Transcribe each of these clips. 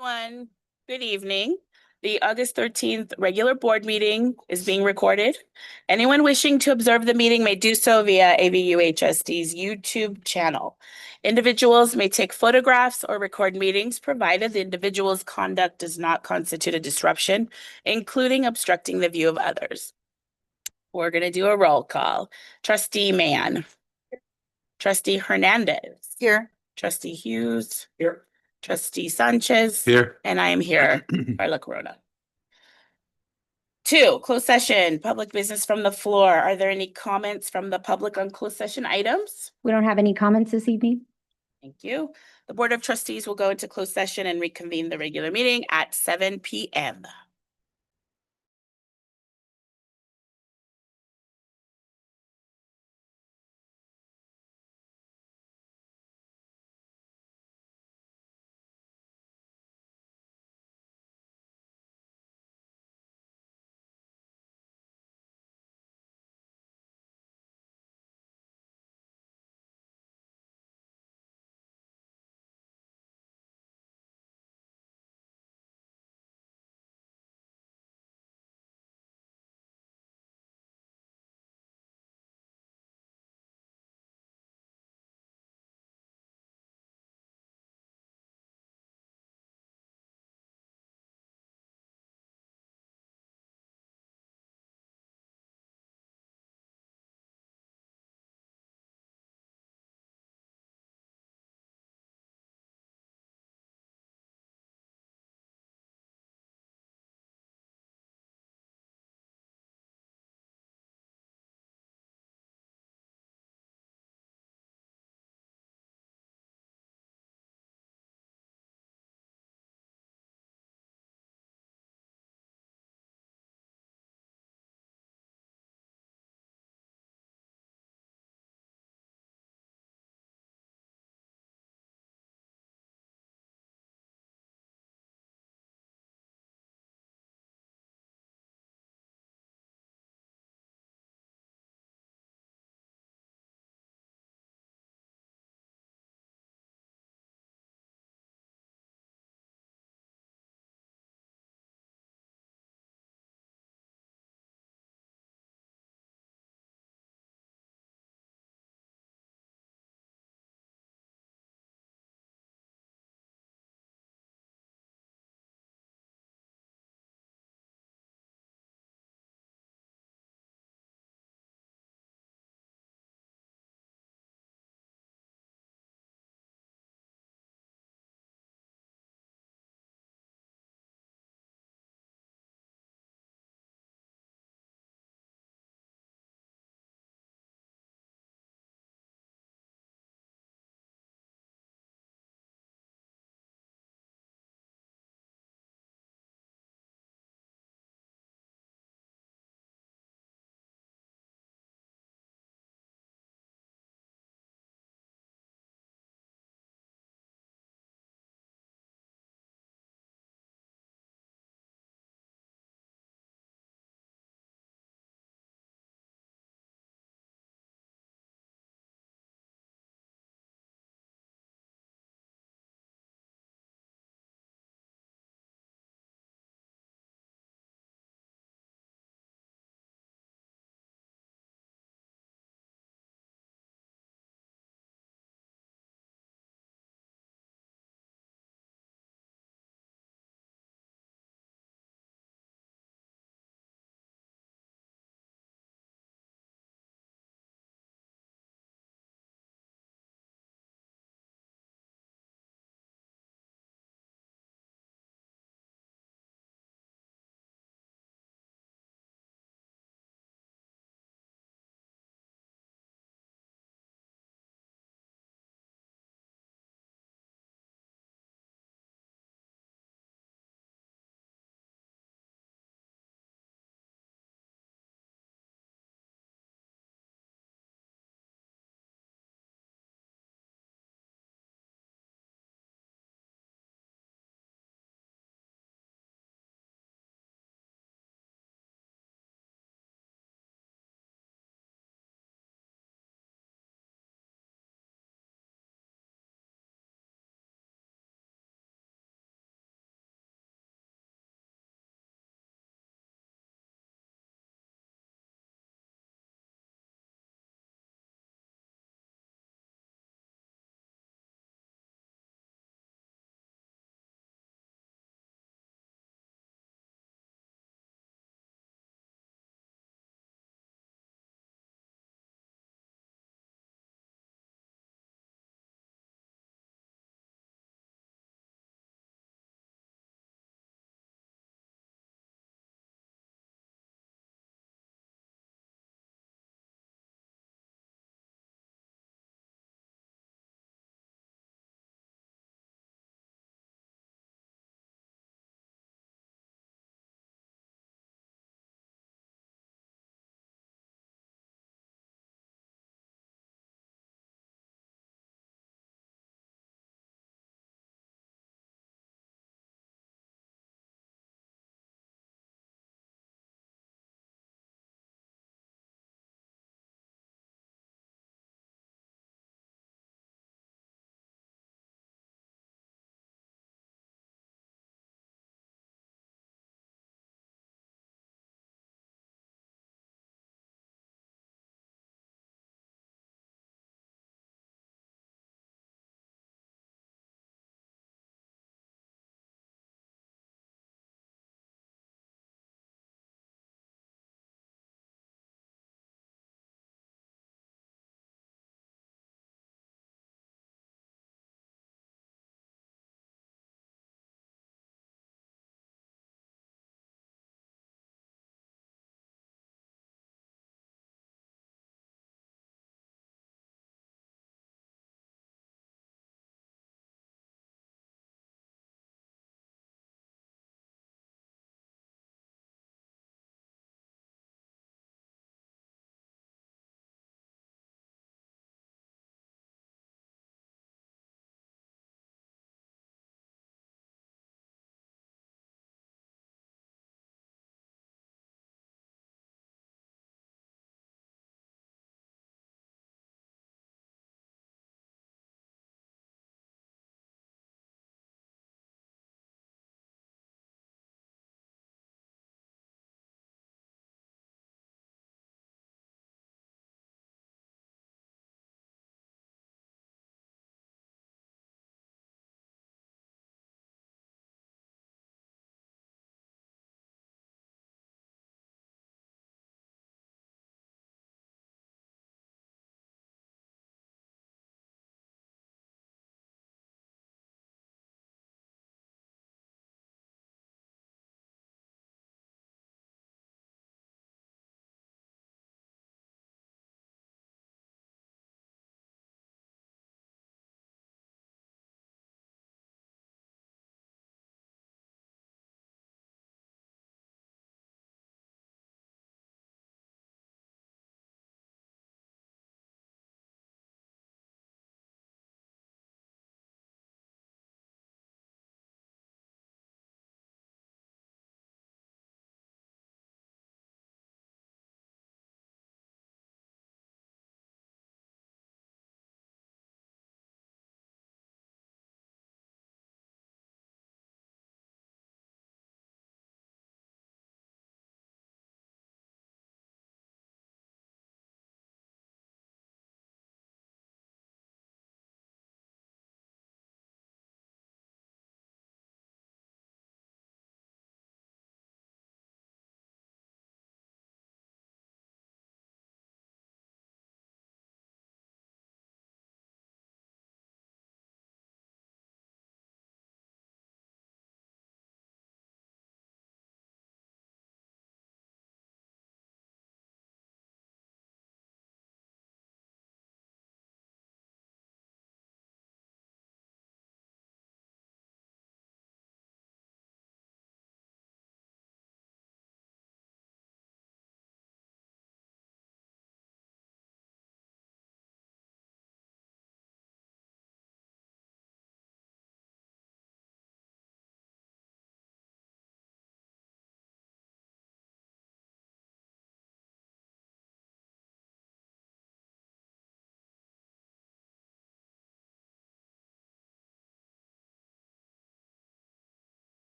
Everyone, good evening. The August 13th regular board meeting is being recorded. Anyone wishing to observe the meeting may do so via AVUHSD's YouTube channel. Individuals may take photographs or record meetings provided the individual's conduct does not constitute a disruption, including obstructing the view of others. We're going to do a roll call. Trustee Mann. Trustee Hernandez. Here. Trustee Hughes. Here. Trustee Sanchez. Here. And I am here, Carla Corona. 2, closed session, public business from the floor. Are there any comments from the public on closed session items? We don't have any comments this evening. Thank you. The Board of Trustees will go into closed session and reconvene the regular meeting at 7 p.m.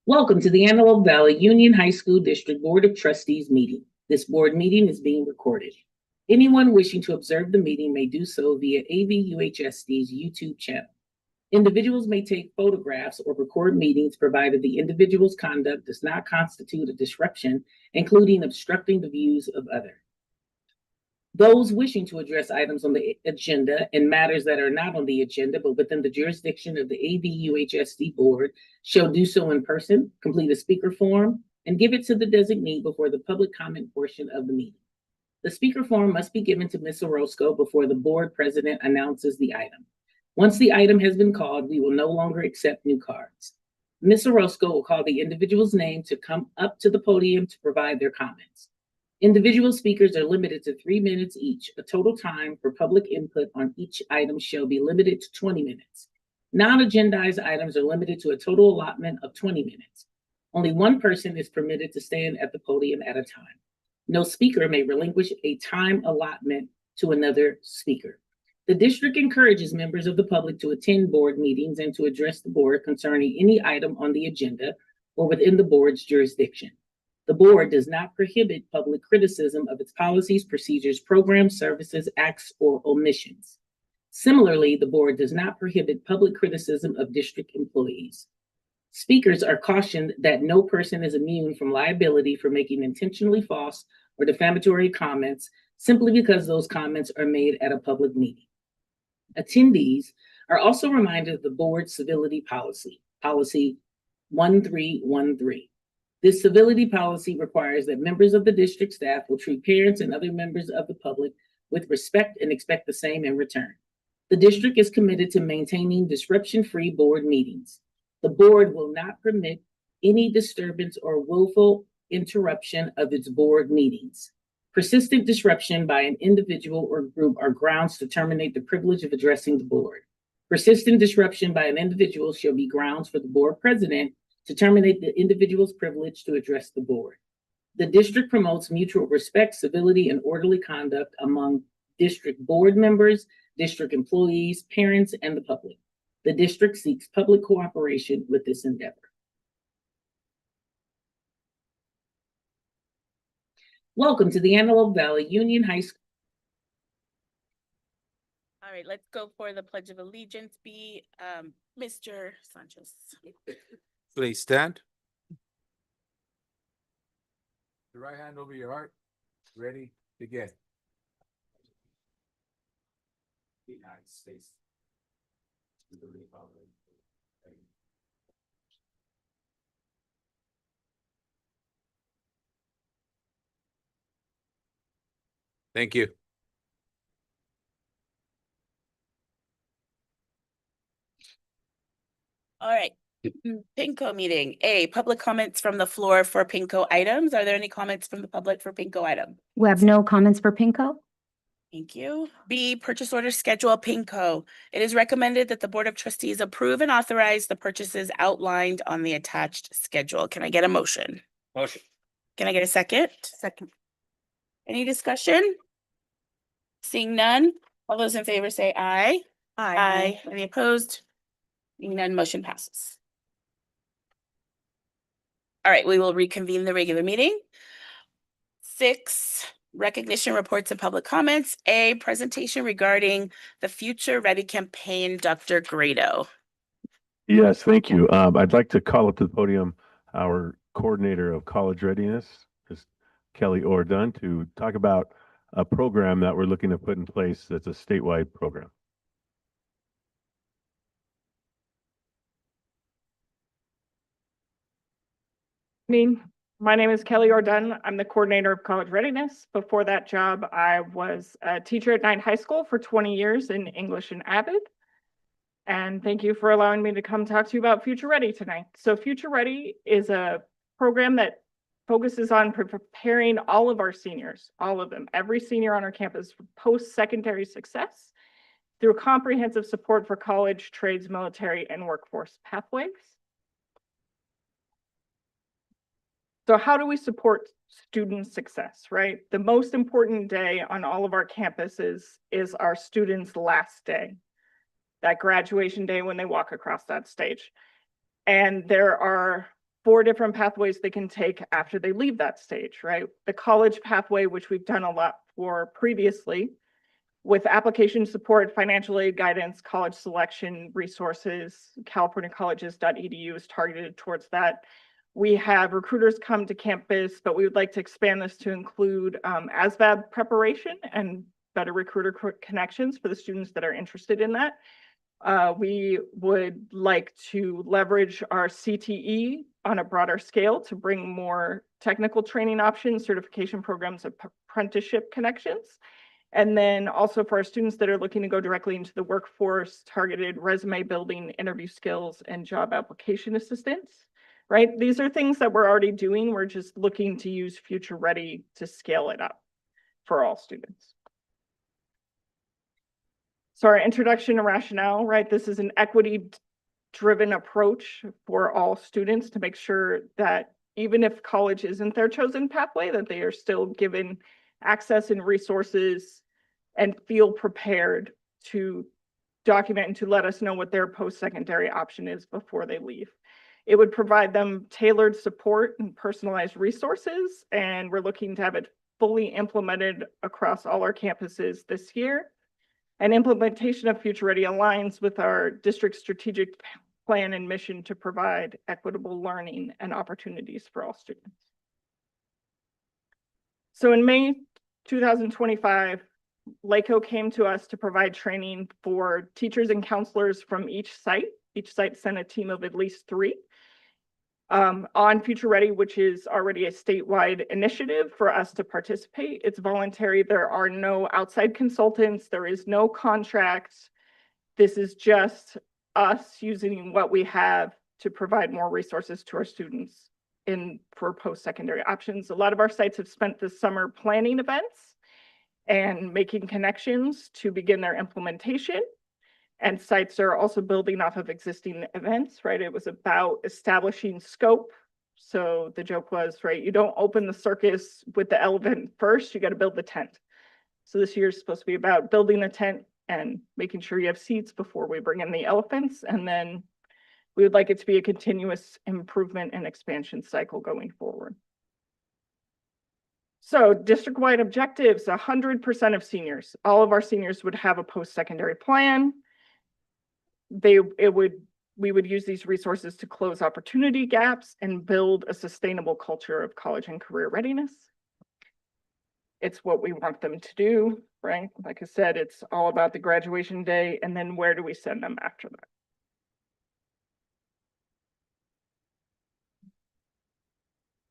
Welcome to the Antelope Valley Union High School District Board of Trustees meeting. This board meeting is being recorded. Anyone wishing to observe the meeting may do so via AVUHSD's YouTube channel. Individuals may take photographs or record meetings provided the individual's conduct does not constitute a disruption, including obstructing the views of others. Those wishing to address items on the agenda and matters that are not on the agenda but within the jurisdiction of the AVUHSD board shall do so in person, complete a speaker form, and give it to the designee before the public comment portion of the meeting. The speaker form must be given to Ms. Orozco before the board president announces the item. Once the item has been called, we will no longer accept new cards. Ms. Orozco will call the individual's name to come up to the podium to provide their comments. Individual speakers are limited to 3 minutes each. A total time for public input on each item shall be limited to 20 minutes. Non-agendized items are limited to a total allotment of 20 minutes. Only one person is permitted to stand at the podium at a time. No speaker may relinquish a time allotment to another speaker. The district encourages members of the public to attend board meetings and to address the board concerning any item on the agenda or within the board's jurisdiction. The board does not prohibit public criticism of its policies, procedures, programs, services, acts, or omissions. Similarly, the board does not prohibit public criticism of district employees. Speakers are cautioned that no person is immune from liability for making intentionally false or defamatory comments simply because those comments are made at a public meeting. Attendees are also reminded of the board's civility policy, Policy 1313. This civility policy requires that members of the district staff will treat parents and other members of the public with respect and expect the same in return. The district is committed to maintaining disruption-free board meetings. The board will not permit any disturbance or willful interruption of its board meetings. Persistent disruption by an individual or group are grounds to terminate the privilege of addressing the board. Persistent disruption by an individual shall be grounds for the board president to terminate the individual's privilege to address the board. The district promotes mutual respect, civility, and orderly conduct among district board members, district employees, parents, and the public. The district seeks public cooperation with this endeavor. Welcome to the Antelope Valley Union High School. All right, let's go for the Pledge of Allegiance. Mr. Sanchez. Please stand. The right hand over your heart. Ready, begin. United States. Thank you. All right, PINCO meeting. A, public comments from the floor for PINCO items. Are there any comments from the public for PINCO item? We have no comments for PINCO. Thank you. B, purchase order schedule PINCO. It is recommended that the Board of Trustees approve and authorize the purchases outlined on the attached schedule. Can I get a motion? Motion. Can I get a second? Second. Any discussion? Seeing none, all those in favor say aye. Aye. Any opposed? Seeing none, motion passes. All right, we will reconvene the regular meeting. 6, recognition reports and public comments. A, presentation regarding the Future Ready campaign, Dr. Grado. Yes, thank you. I'd like to call up to the podium our coordinator of college readiness, Ms. Kelly Ordun, to talk about a program that we're looking to put in place that's a statewide program. My name is Kelly Ordun. I'm the coordinator of college readiness. Before that job, I was a teacher at Knight High School for 20 years in English and Avid. And thank you for allowing me to come talk to you about Future Ready tonight. So Future Ready is a program that focuses on preparing all of our seniors, all of them, every senior on our campus for post-secondary success through comprehensive support for college, trades, military, and workforce pathways. So how do we support student success, right? The most important day on all of our campuses is our students' last day, that graduation day when they walk across that stage. And there are 4 different pathways they can take after they leave that stage, right? The college pathway, which we've done a lot for previously, with application support, financial aid guidance, college selection resources. CaliforniaColleges.edu is targeted towards that. We have recruiters come to campus, but we would like to expand this to include ASVAB preparation and better recruiter connections for the students that are interested in that. We would like to leverage our CTE on a broader scale to bring more technical training options, certification programs, apprenticeship connections. And then also for our students that are looking to go directly into the workforce, targeted resume building, interview skills, and job application assistance, right? These are things that we're already doing. We're just looking to use Future Ready to scale it up for all students. So our introduction to rationale, right? This is an equity-driven approach for all students to make sure that even if college isn't their chosen pathway, that they are still given access and resources and feel prepared to document and to let us know what their post-secondary option is before they leave. It would provide them tailored support and personalized resources, and we're looking to have it fully implemented across all our campuses this year. And implementation of Future Ready aligns with our district strategic plan and mission to provide equitable learning and opportunities for all students. So in May 2025, LACO came to us to provide training for teachers and counselors from each site. Each site sent a team of at least 3 on Future Ready, which is already a statewide initiative for us to participate. It's voluntary. There are no outside consultants. There is no contracts. This is just us using what we have to provide more resources to our students for post-secondary options. A lot of our sites have spent this summer planning events and making connections to begin their implementation. And sites are also building off of existing events, right? It was about establishing scope. So the joke was, right, you don't open the circus with the elephant first, you got to build the tent. So this year is supposed to be about building the tent and making sure you have seats before we bring in the elephants. And then we would like it to be a continuous improvement and expansion cycle going forward. So district-wide objectives, 100% of seniors. All of our seniors would have a post-secondary plan. We would use these resources to close opportunity gaps and build a sustainable culture of college and career readiness. It's what we want them to do, right? Like I said, it's all about the graduation day, and then where do we send them after that?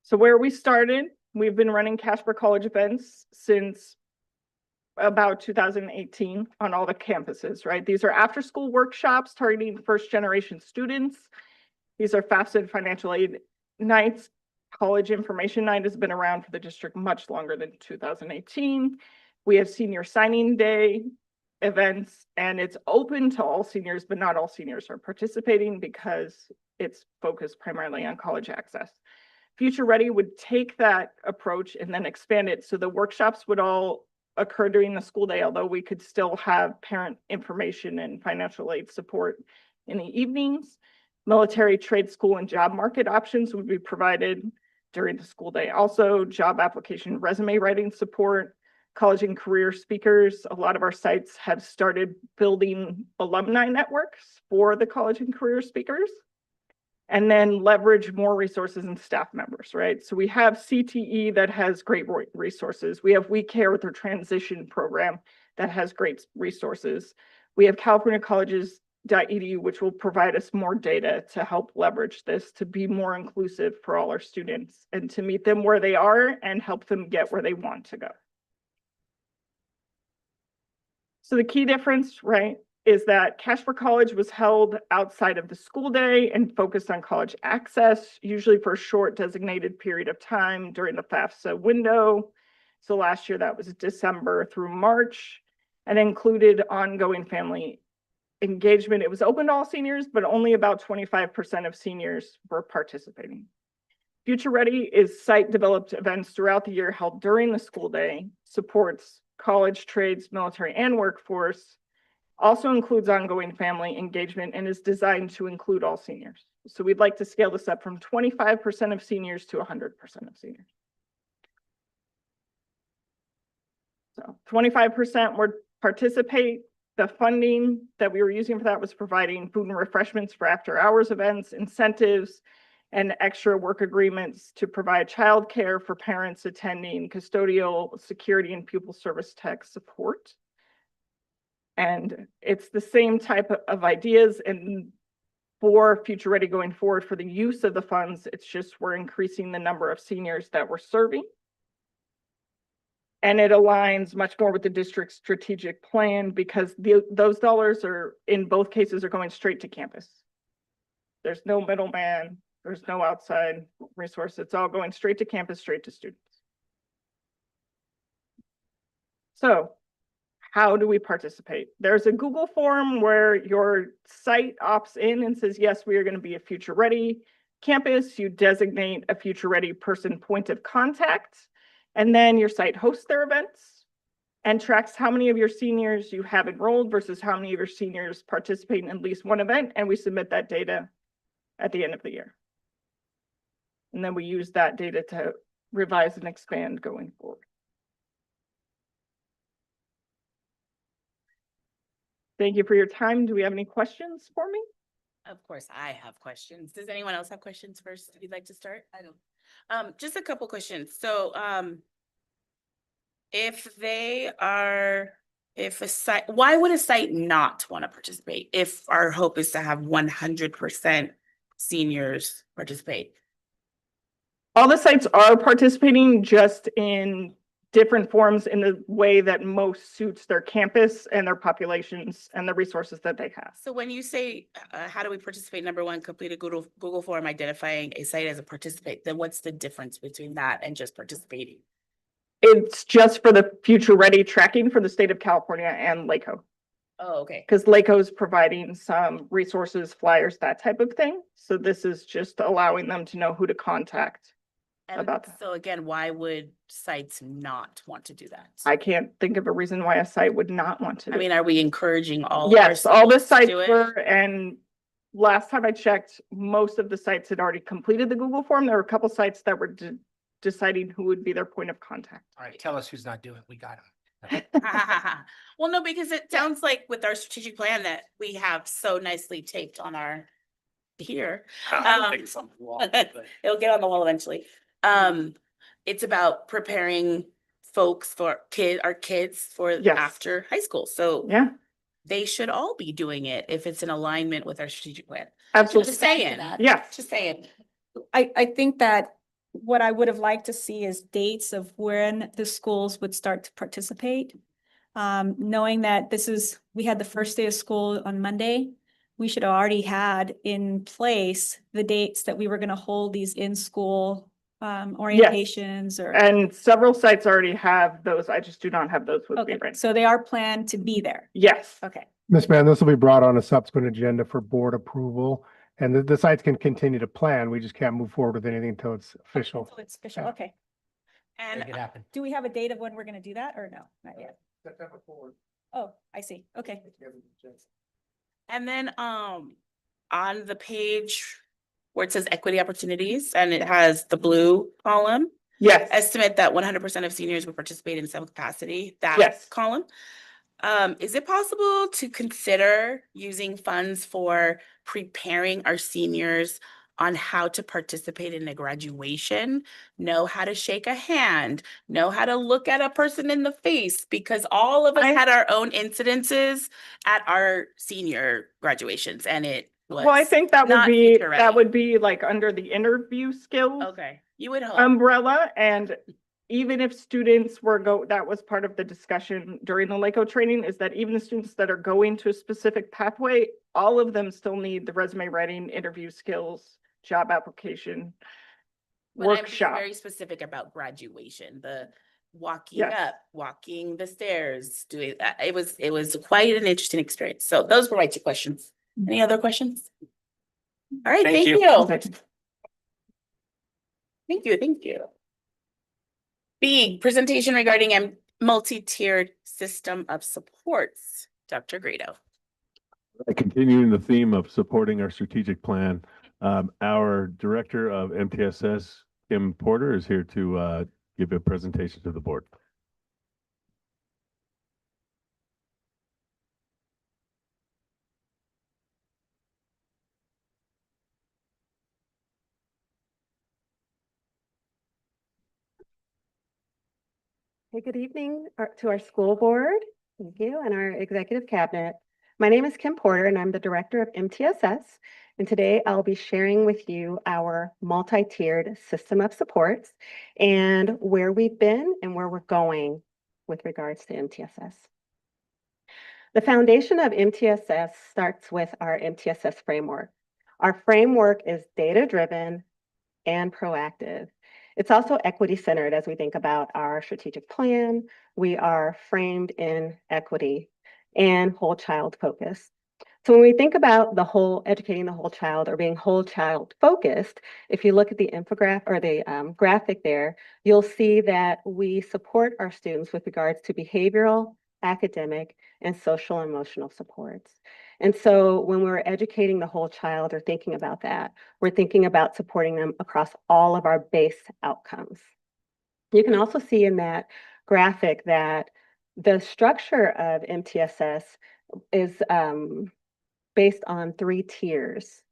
So where we started, we've been running Cash for College events since about 2018 on all the campuses, right? These are after-school workshops targeting first-generation students. These are FAFSA financial aid nights. College Information Night has been around for the district much longer than 2018. We have Senior Signing Day events, and it's open to all seniors, but not all seniors are participating because it's focused primarily on college access. Future Ready would take that approach and then expand it so the workshops would all occur during the school day, although we could still have parent information and financial aid support in the evenings. Military, trade school, and job market options would be provided during the school day. Also, job application, resume writing support, college and career speakers. A lot of our sites have started building alumni networks for the college and career speakers, and then leverage more resources and staff members, right? So we have CTE that has great resources. We have We Care with their transition program that has great resources. We have CaliforniaColleges.edu, which will provide us more data to help leverage this to be more inclusive for all our students and to meet them where they are and help them get where they want to go. So the key difference, right, is that Cash for College was held outside of the school day and focused on college access, usually for a short designated period of time during the FAFSA window. So last year that was December through March, and included ongoing family engagement. It was open to all seniors, but only about 25% of seniors were participating. Future Ready is site-developed events throughout the year held during the school day, supports college, trades, military, and workforce, also includes ongoing family engagement, and is designed to include all seniors. So we'd like to scale this up from 25% of seniors to 100% of seniors. So 25% would participate. The funding that we were using for that was providing food and refreshments for after hours events, incentives, and extra work agreements to provide childcare for parents attending, custodial, security, and pupil service tech support. And it's the same type of ideas and for Future Ready going forward for the use of the funds. It's just we're increasing the number of seniors that we're serving. And it aligns much more with the district's strategic plan because those dollars are, in both cases, are going straight to campus. There's no middleman, there's no outside resource. It's all going straight to campus, straight to students. So how do we participate? There's a Google form where your site opts in and says, yes, we are going to be a Future Ready campus. You designate a Future Ready person point of contact. And then your site hosts their events and tracks how many of your seniors you have enrolled versus how many of your seniors participate in at least one event. And we submit that data at the end of the year. And then we use that data to revise and expand going forward. Thank you for your time. Do we have any questions for me? Of course, I have questions. Does anyone else have questions first? If you'd like to start? I don't. Just a couple questions. So, if a site, why would a site not want to participate if our hope is to have 100% seniors participate? All the sites are participating, just in different forms in the way that most suits their campus and their populations and the resources that they have. So when you say, how do we participate? Number one, complete a Google form identifying a site as a participant. Then what's the difference between that and just participating? It's just for the Future Ready tracking for the state of California and LACO. Oh, okay. Because LACO is providing some resources, flyers, that type of thing. So this is just allowing them to know who to contact. And About that. so again, why would sites not want to do that? I can't think of a reason why a site would not want to. I mean, are we encouraging all? Yes, all the schools to sites do it? were, and last time I checked, most of the sites had already completed the Google form. There were a couple sites that were deciding who would be their point of contact. All right, tell us who's not doing it. We got him. Well, no, because it sounds like with our strategic plan that we have so nicely taped on our here. It'll get on the wall eventually. It's about preparing folks for our kids for Yes. after high school. So Yeah, they should all be doing it if it's in alignment with our strategic plan. absolutely. Just saying. Yes. Just saying. I think that what I would have liked to see is dates of when the schools would start to participate. Knowing that we had the first day of school on Monday, we should have already had in place the dates that we were going to hold these in-school orientations or. And several sites already have those. I just do not have those with me Okay, right. so they are planned to be there. Yes. Okay. Ms. Mann, this will be brought on a subsequent agenda for board approval, and the sites can continue to plan. We just can't move forward with anything until it's official. So it's official, Yeah. okay. And Make it happen. Do we have a date of when we're going to do that or no? Not yet. September 4th. Oh, I see. Okay. then on the page where it says equity opportunities and it has the blue column, Yes. estimate that 100% of seniors will participate in some capacity, that Yes. column. Is it possible to consider using funds for preparing our seniors on how to participate in a graduation, know how to shake a hand, know how to look at a person in the face? Because all of us had our own incidences at our senior graduations and it was. Well, I think that would not be, future ready. that would be like under the interview skills Okay, you would hope. umbrella. And even if students that was part of the discussion during the LACO training, is that even the students that are going to a specific pathway, all of them still need the resume writing, interview skills, job application, But I'm being workshop. very specific about graduation, the walking Yes. up, walking the stairs, doing that. It was quite an interesting experience. So those were my two questions. Any other questions? All right, Thank thank you. you. Thank you. B, presentation regarding a multi-tiered system of supports. Dr. Grado. Continuing the theme of supporting our strategic plan, Our Director of MTSS, Kim Porter, is here to give a presentation to the board. Hey, good evening to our school board. Thank you, and our executive cabinet. My name is Kim Porter, and I'm the director of MTSS. And today I'll be sharing with you our multi-tiered system of supports and where we've been and where we're going with regards to MTSS. The foundation of MTSS starts with our MTSS framework. Our framework is data-driven and proactive. It's also equity-centered as we think about our strategic plan. We are framed in equity and whole child focus. So when we think about educating the whole child or being whole child focused, if you look at the infographic or the graphic there, you'll see that we support our students with regards to behavioral, academic, and social and emotional supports. And so when we're educating the whole child or thinking about that, we're thinking about supporting them across all of our base outcomes. You can also see in that graphic that the structure of MTSS is based on 3 tiers.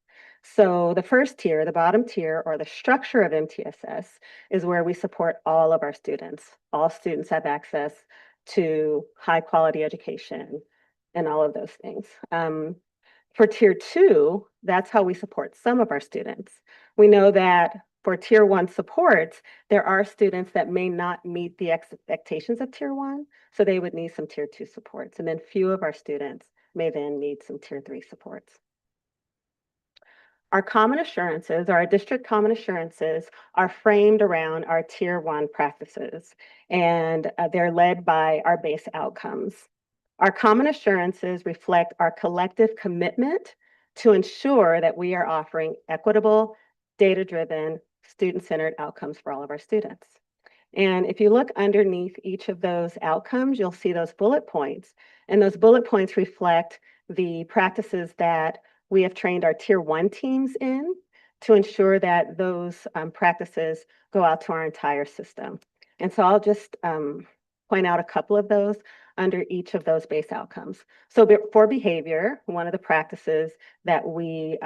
So the first tier, the bottom tier, or the structure of MTSS is where we support all of our students. All students have access to high quality education and all of those things. For tier 2, that's how we support some of our students. We know that for tier 1 supports, there are students that may not meet the expectations of tier 1, so they would need some tier 2 supports. And then few of our students may then need some tier 3 supports. Our common assurances, or our district common assurances, are framed around our tier 1 practices, and they're led by our base outcomes. Our common assurances reflect our collective commitment to ensure that we are offering equitable, data-driven, student-centered outcomes for all of our students. And if you look underneath each of those outcomes, you'll see those bullet points. And those bullet points reflect the practices that we have trained our tier 1 teams in to ensure that those practices go out to our entire system. And so I'll just point out a couple of those under each of those base outcomes. So for behavior, one of the practices that we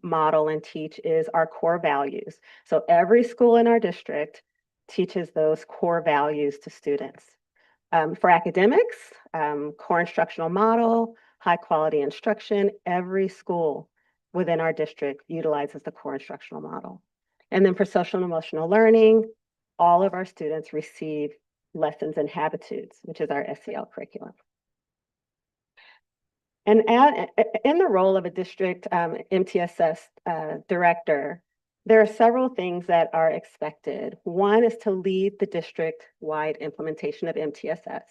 model and teach is our core values. So every school in our district teaches those core values to students. For academics, core instructional model, high quality instruction, every school within our district utilizes the core instructional model. And then for social and emotional learning, all of our students receive lessons in habitudes, which is our SEL curriculum. And in the role of a district MTSS director, there are several things that are expected. One is to lead the district-wide implementation of MTSS.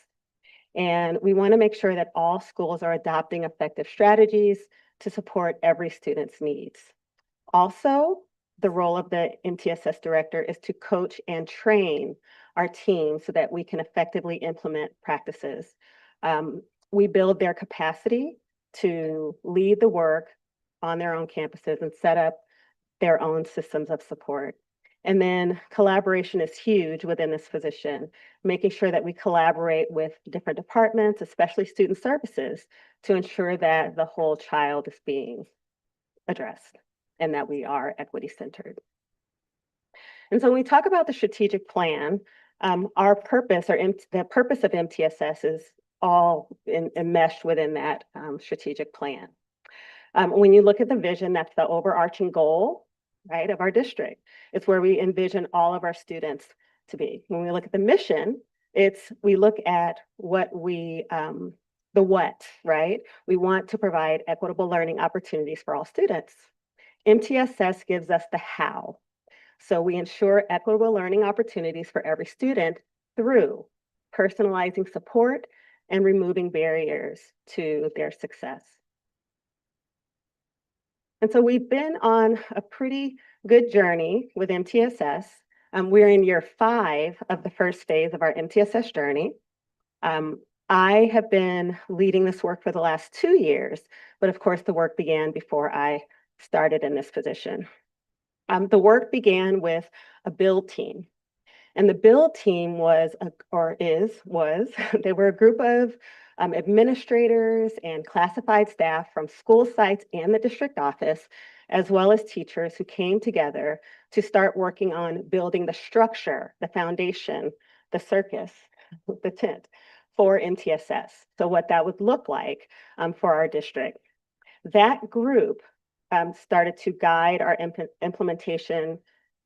And we want to make sure that all schools are adopting effective strategies to support every student's needs. Also, the role of the MTSS director is to coach and train our team so that we can effectively implement practices. We build their capacity to lead the work on their own campuses and set up their own systems of support. And then collaboration is huge within this position, making sure that we collaborate with different departments, especially student services, to ensure that the whole child is being addressed and that we are equity centered. And so when we talk about the strategic plan, our purpose or the purpose of MTSS is all enmeshed within that strategic plan. When you look at the vision, that's the overarching goal, right, of our district. It's where we envision all of our students to be. When we look at the mission, we look at the what, right? We want to provide equitable learning opportunities for all students. MTSS gives us the how. So we ensure equitable learning opportunities for every student through personalizing support and removing barriers to their success. And so we've been on a pretty good journey with MTSS. We're in year 5 of the first phase of our MTSS journey. I have been leading this work for the last 2 years, but of course the work began before I started in this position. The work began with a build team. And the build team was, they were a group of administrators and classified staff from school sites and the district office, as well as teachers who came together to start working on building the structure, the foundation, the circus, the tent for MTSS. So what that would look like for our district. That group started to guide our implementation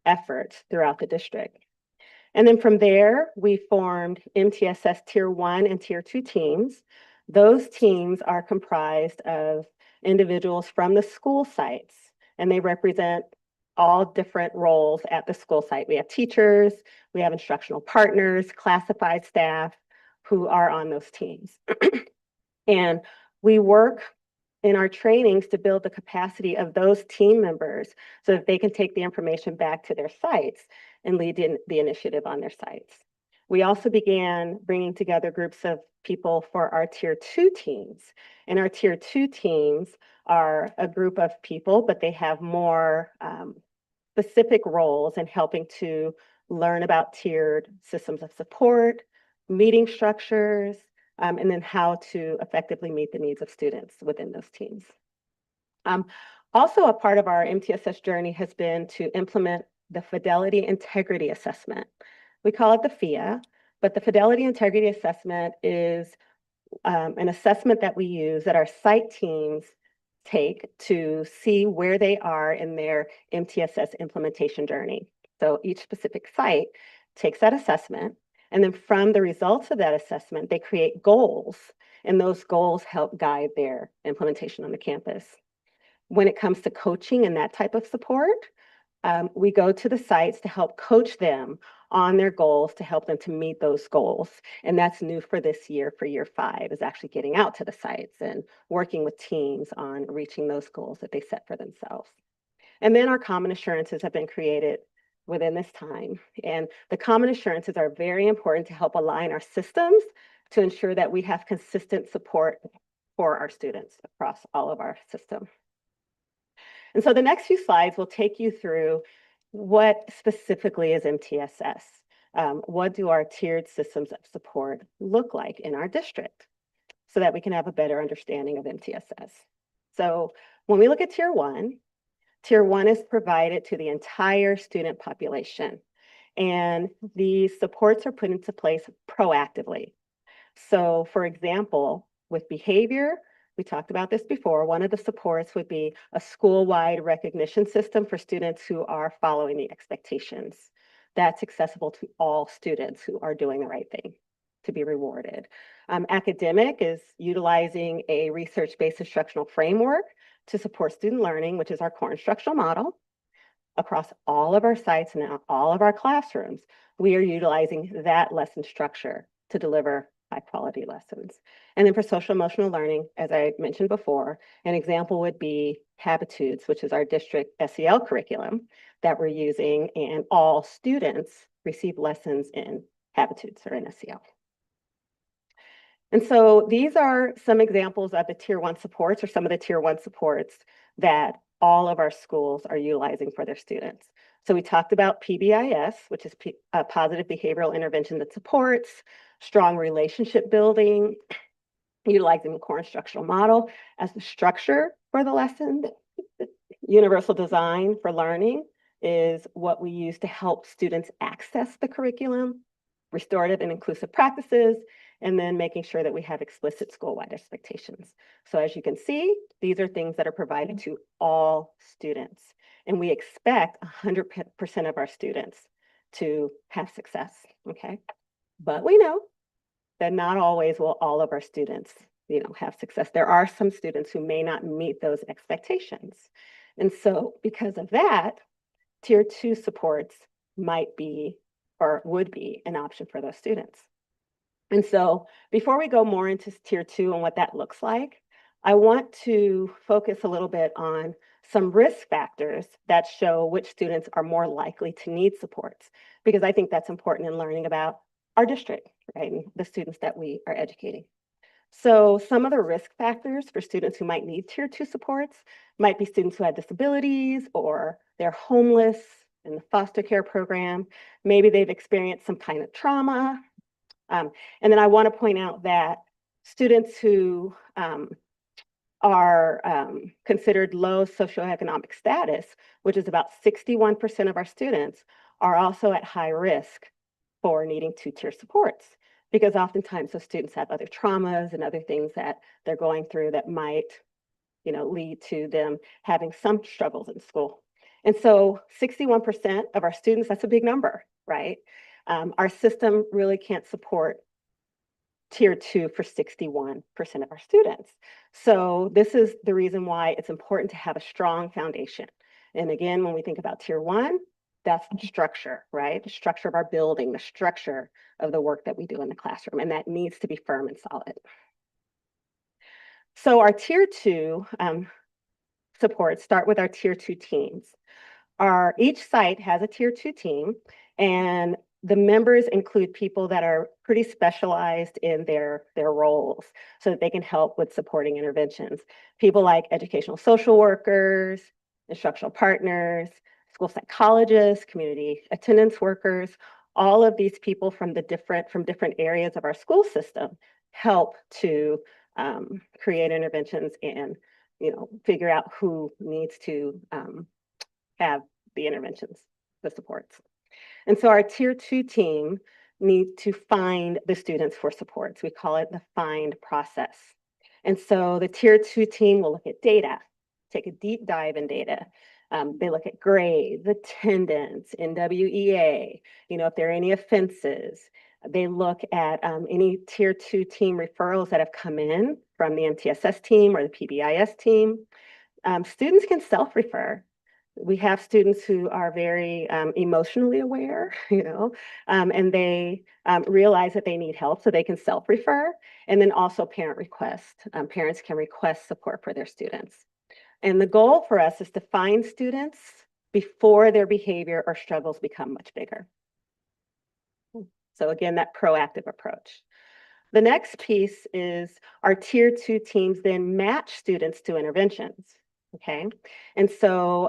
efforts throughout the district. And then from there, we formed MTSS Tier 1 and Tier 2 teams. Those teams are comprised of individuals from the school sites, and they represent all different roles at the school site. We have teachers, we have instructional partners, classified staff who are on those teams. And we work in our trainings to build the capacity of those team members so that they can take the information back to their sites and lead the initiative on their sites. We also began bringing together groups of people for our Tier 2 teams. And our Tier 2 teams are a group of people, but they have more specific roles in helping to learn about tiered systems of support, meeting structures, and then how to effectively meet the needs of students within those teams. Also, a part of our MTSS journey has been to implement the Fidelity Integrity Assessment. We call it the FIA, but the Fidelity Integrity Assessment is an assessment that we use that our site teams take to see where they are in their MTSS implementation journey. So each specific site takes that assessment, and then from the results of that assessment, they create goals, and those goals help guide their implementation on the campus. When it comes to coaching and that type of support, we go to the sites to help coach them on their goals to help them to meet those goals. And that's new for this year, for year 5, is actually getting out to the sites and working with teams on reaching those goals that they set for themselves. And then our common assurances have been created within this time. And the common assurances are very important to help align our systems to ensure that we have consistent support for our students across all of our system. And so the next few slides will take you through what specifically is MTSS. What do our tiered systems of support look like in our district so that we can have a better understanding of MTSS. So when we look at Tier 1 is provided to the entire student population, and these supports are put into place proactively. So for example, with behavior, we talked about this before, one of the supports would be a school-wide recognition system for students who are following the expectations. That's accessible to all students who are doing the right thing to be rewarded. Academic is utilizing a research-based instructional framework to support student learning, which is our core instructional model. Across all of our sites and all of our classrooms, we are utilizing that lesson structure to deliver high-quality lessons. And then for social emotional learning, as I mentioned before, an example would be Habitudes, which is our district SEL curriculum that we're using, and all students receive lessons in Habitudes or in SEL. And so these are some examples of the Tier 1 supports, or some of the Tier 1 supports that all of our schools are utilizing for their students. So we talked about PBIS, which is positive behavioral intervention that supports strong relationship building, utilizing the core instructional model as the structure for the lesson. Universal design for learning is what we use to help students access the curriculum, restorative and inclusive practices, and then making sure that we have explicit school-wide expectations. So as you can see, these are things that are provided to all students. And we expect 100% of our students to have success, okay? But we know that not always will all of our students, have success. There are some students who may not meet those expectations. And so because of that, Tier 2 supports might be or would be an option for those students. And so before we go more into Tier 2 and what that looks like, I want to focus a little bit on some risk factors that show which students are more likely to need supports, because I think that's important in learning about our district, right, and the students that we are educating. So some of the risk factors for students who might need tier 2 supports might be students who have disabilities or they're homeless in the foster care program. Maybe they've experienced some kind of trauma. And then I want to point out that students who are considered low socioeconomic status, which is about 61% of our students, are also at high risk for needing two-tier supports, because oftentimes those students have other traumas and other things that they're going through that might, lead to them having some struggles in school. And so 61% of our students, that's a big number, right? Our system really can't support tier 2 for 61% of our students. So this is the reason why it's important to have a strong foundation. And again, when we think about tier 1, that's the structure, right? The structure of our building, the structure of the work that we do in the classroom, and that needs to be firm and solid. So our tier 2 supports start with our tier 2 teams. Each site has a tier 2 team, and the members include people that are pretty specialized in their roles so that they can help with supporting interventions. People like educational social workers, instructional partners, school psychologists, community attendance workers. All of these people from different areas of our school system help to create interventions and figure out who needs to have the interventions, the supports. And so our tier 2 team needs to find the students for supports. We call it the find process. And so the tier 2 team will look at data, take a deep dive in data. They look at grades, attendance, NWEA, if there are any offenses. They look at any tier 2 team referrals that have come in from the MTSS team or the PBIS team. Students can self-refer. We have students who are very emotionally aware, and they realize that they need help, so they can self-refer. And then also parent request. Parents can request support for their students. And the goal for us is to find students before their behavior or struggles become much bigger. So again, that proactive approach. The next piece is our tier 2 teams then match students to interventions. Okay, and so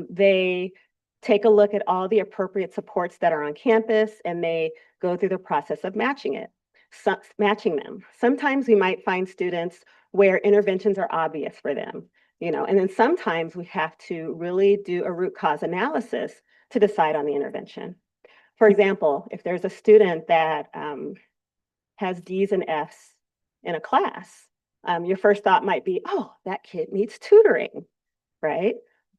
they take a look at all the appropriate supports that are on campus, and they go through the process of matching them. Sometimes we might find students where interventions are obvious for them, and then sometimes we have to really do a root cause analysis to decide on the intervention. For example, if there's a student that has D's and F's in a class, your first thought might be, oh, that kid needs tutoring, right?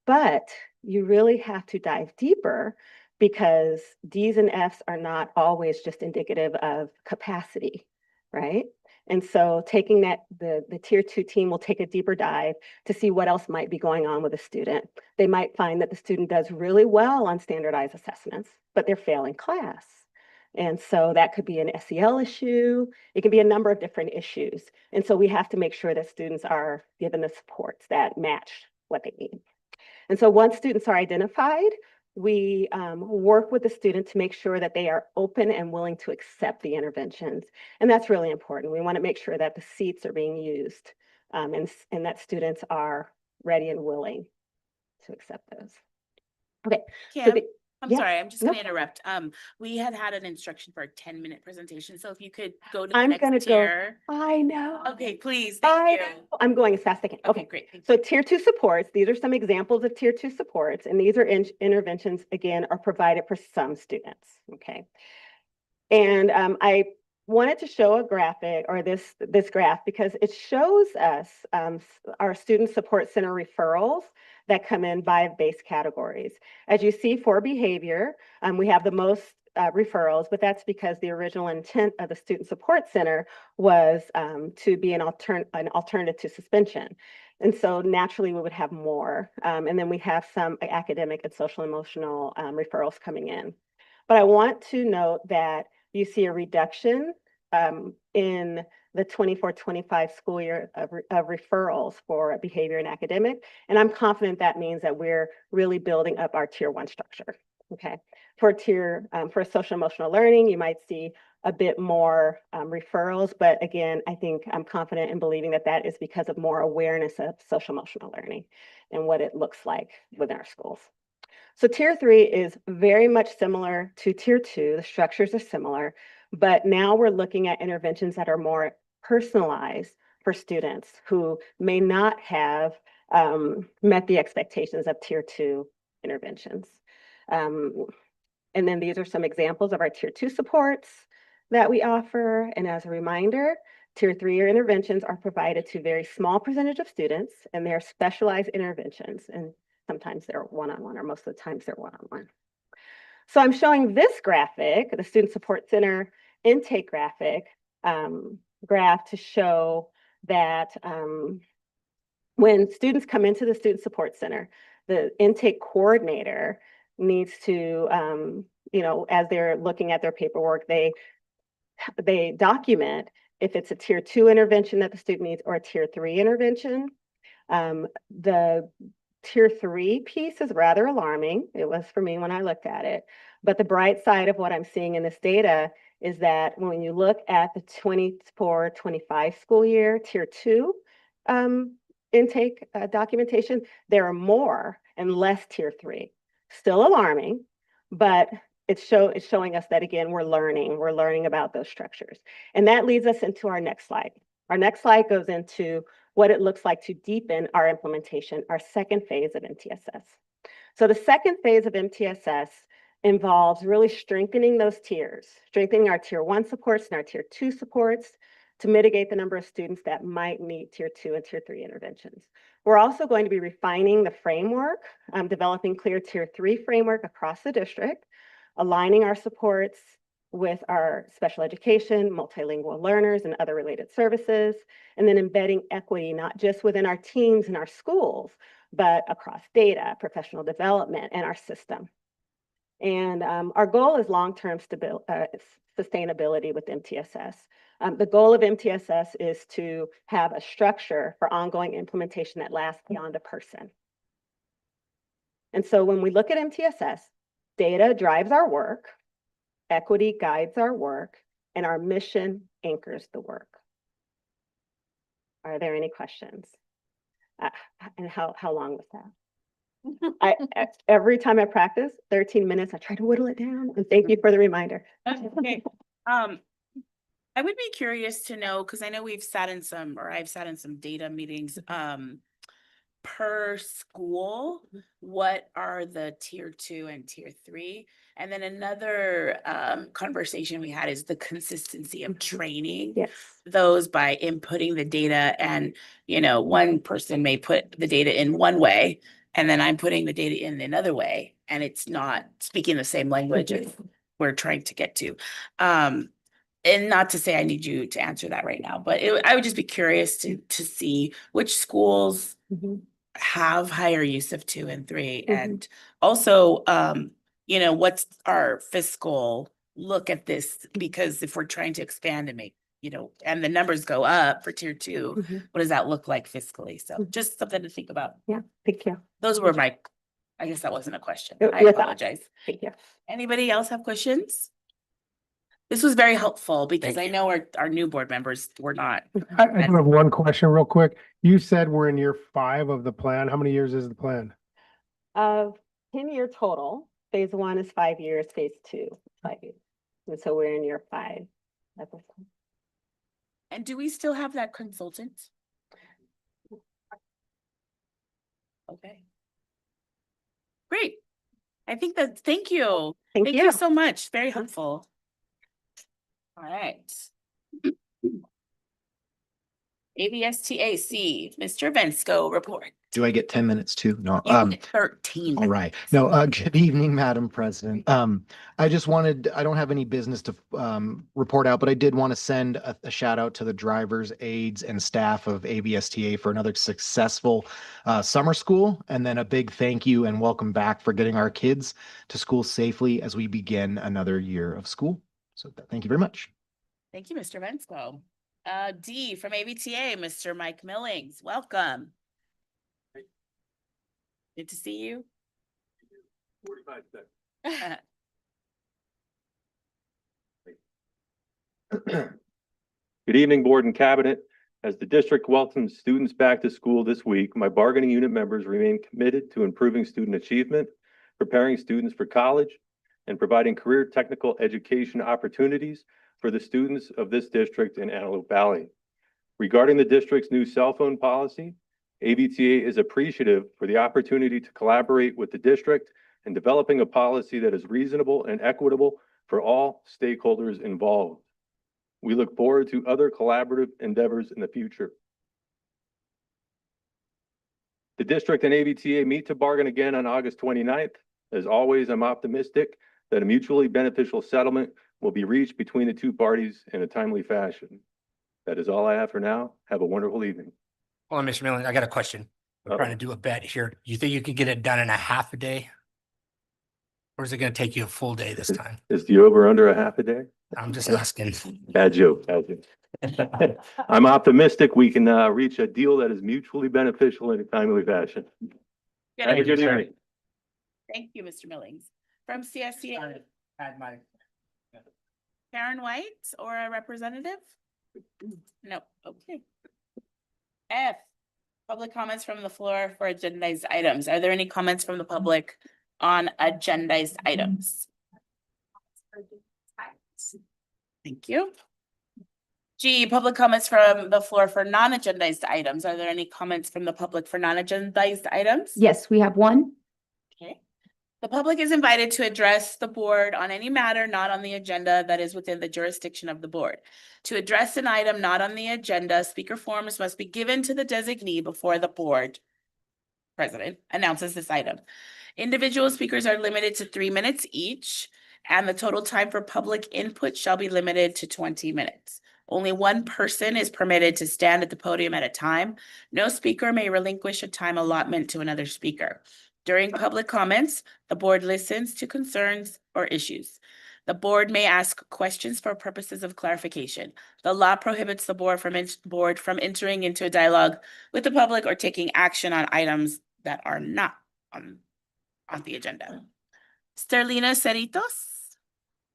But you really have to dive deeper, because D's and F's are not always just indicative of capacity, right? And so taking the tier 2 team will take a deeper dive to see what else might be going on with a student. They might find that the student does really well on standardized assessments, but they're failing class. And so that could be an SEL issue. It can be a number of different issues. And so we have to make sure that students are given the supports that match what they need. And so once students are identified, we work with the student to make sure that they are open and willing to accept the interventions. And that's really important. We want to make sure that the seats are being used and that students are ready and willing to accept those. Okay. Kim, So I'm yeah, sorry, I'm just no gonna interrupt. We had an instruction for a 10-minute presentation, so if you could go to the I'm next gonna go. tier. I know. Okay, please, thank you. I'm going as fast as I can. Okay, Okay. great. Thank So you. tier 2 supports, these are some examples of tier 2 supports, and these are interventions, again, are provided for some students, okay? And I wanted to show a graphic, or this graph, because it shows us our Student Support Center referrals that come in by base categories. As you see, for behavior, we have the most referrals, but that's because the original intent of the Student Support Center was to be an alternative to suspension. And so naturally we would have more. And then we have some academic and social emotional referrals coming in. But I want to note that you see a reduction in the 24-25 school year of referrals for behavior and academic. And I'm confident that means that we're really building up our tier 1 structure. Okay. For social emotional learning, you might see a bit more referrals. But again, I think I'm confident in believing that that is because of more awareness of social emotional learning and what it looks like within our schools. So tier 3 is very much similar to tier 2. The structures are similar, but now we're looking at interventions that are more personalized for students who may not have met the expectations of tier 2 interventions. And then these are some examples of our tier 2 supports that we offer. And as a reminder, tier 3 interventions are provided to very small percentage of students, and they're specialized interventions. And sometimes they're one-on-one, or most of the times they're one-on-one. So I'm showing this graphic, the Student Support Center intake graphic, graph to show that when students come into the Student Support Center, the intake coordinator needs to, as they're looking at their paperwork, they document if it's a tier 2 intervention that the student needs or a tier 3 intervention. The tier 3 piece is rather alarming. It was for me when I looked at it. But the bright side of what I'm seeing in this data is that when you look at the 24-25 school year, tier 2 intake documentation, there are more and less tier 3. Still alarming, but it's showing us that, again, we're learning about those structures. And that leads us into our next slide. Our next slide goes into what it looks like to deepen our implementation, our second phase of MTSS. So the second phase of MTSS involves really strengthening those tiers, strengthening our tier 1 supports and our tier 2 supports to mitigate the number of students that might need tier 2 and tier 3 interventions. We're also going to be refining the framework, developing clear tier 3 framework across the district, aligning our supports with our special education, multilingual learners, and other related services, and then embedding equity, not just within our teams and our schools, but across data, professional development, and our system. And our goal is long-term sustainability with MTSS. The goal of MTSS is to have a structure for ongoing implementation that lasts beyond a person. And so when we look at MTSS, data drives our work, equity guides our work, and our mission anchors the work. Are there any questions? And how long was that? Every time I practice, 13 minutes, I try to whittle it down. And thank you for the reminder. Okay. I would be curious to know, because I know I've sat in some data meetings, per school, what are the tier 2 and tier 3? And then another conversation we had is the consistency of training Yes. those by inputting the data. And, one person may put the data in one way, and then I'm putting the data in another way, and it's not speaking the same language as we're trying to get to. And not to say I need you to answer that right now, but I would just be curious to see which schools have higher use of 2 and 3, and also, what's our fiscal look at this? Because if we're trying to expand and make, and the numbers go up for tier 2, what does that look like fiscally? So just something to think about. Yeah, thank you. Those were I guess that wasn't a question. I Yes, apologize. Thank you. Anybody else have questions? This was very helpful because Thank I know our new board members were not. I do have one question real quick. You said we're in year 5 of the plan. How many years is the plan? 10-year total. Phase 1 is 5 years, phase 2 is 5 years. And so we're in year 5. And do we still have that consultant? Okay. Great. I think thank you. Thank you you. so much. Very helpful. All right. AVSTAC, Mr. Vensko, report. Do I get 10 minutes too? No. You get 13. All right. No, good evening, Madam President. I don't have any business to report out, but I did want to send a shout out to the drivers, aides, and staff of AVSTA for another successful summer school. And then a big thank you and welcome back for getting our kids to school safely as we begin another year of school. So thank you very much. Thank you, Mr. Vensko. D from AVTA, Mr. Mike Millings, welcome. Good to see you. 45 seconds. Good evening, Board and Cabinet. As the district welcomes students back to school this week, my bargaining unit members remain committed to improving student achievement, preparing students for college, and providing career technical education opportunities for the students of this district in Antelope Valley. Regarding the district's new cell phone policy, AVTA is appreciative for the opportunity to collaborate with the district in developing a policy that is reasonable and equitable for all stakeholders involved. We look forward to other collaborative endeavors in the future. The district and AVTA meet to bargain again on August 29th. As always, I'm optimistic that a mutually beneficial settlement will be reached between the two parties in a timely fashion. That is all I have for now. Have a wonderful evening. Hold on, Mr. Milling, I got a question. We're trying to do a bet here. You think you could get it done in a half a day? Or is it gonna take you a full day this time? Is the over under a half a day? I'm just asking. Bad joke. Bad joke. I'm optimistic we can reach a deal that is mutually beneficial in a timely fashion. Have a good evening. Thank you, Mr. Millings. From CSCA, Had my. Karen White or a representative? No, okay. F, public comments from the floor for agendized items. Are there any comments from the public on agendized items? Thank you. G, public comments from the floor for non-agendized items. Are there any comments from the public for non-agendized items? Yes, we have one. Okay. The public is invited to address the board on any matter not on the agenda that is within the jurisdiction of the board. To address an item not on the agenda, speaker forms must be given to the designee before the board president announces this item. Individual speakers are limited to 3 minutes each, and the total time for public input shall be limited to 20 minutes. Only one person is permitted to stand at the podium at a time. No speaker may relinquish a time allotment to another speaker. During public comments, the board listens to concerns or issues. The board may ask questions for purposes of clarification. The law prohibits the board from entering into a dialogue with the public or taking action on items that are not on the agenda. Sterlina Cerritos,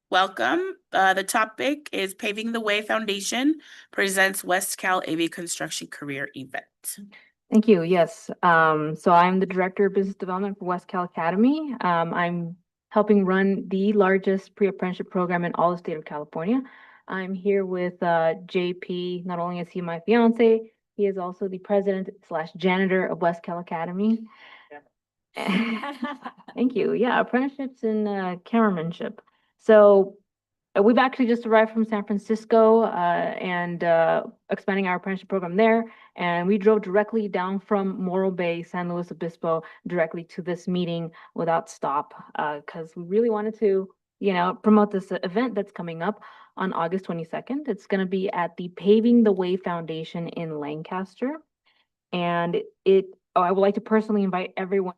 welcome. The topic is Paving the Way Foundation presents West Cal AV Construction Career Event. Thank you. Yes. So I'm the Director of Business Development for West Cal Academy. I'm helping run the largest pre-apprenticeship program in all the state of California. I'm here with JP. Not only is he my fiance, he is also the president / janitor of West Cal Academy. Thank you. Yeah, apprenticeships in cameramanship. So we've actually just arrived from San Francisco and expanding our apprenticeship program there. And we drove directly down from Morro Bay, San Luis Obispo, directly to this meeting without stop because we really wanted to, promote this event that's coming up on August 22nd. It's going to be at the Paving the Way Foundation in Lancaster. And I would like to personally invite everyone.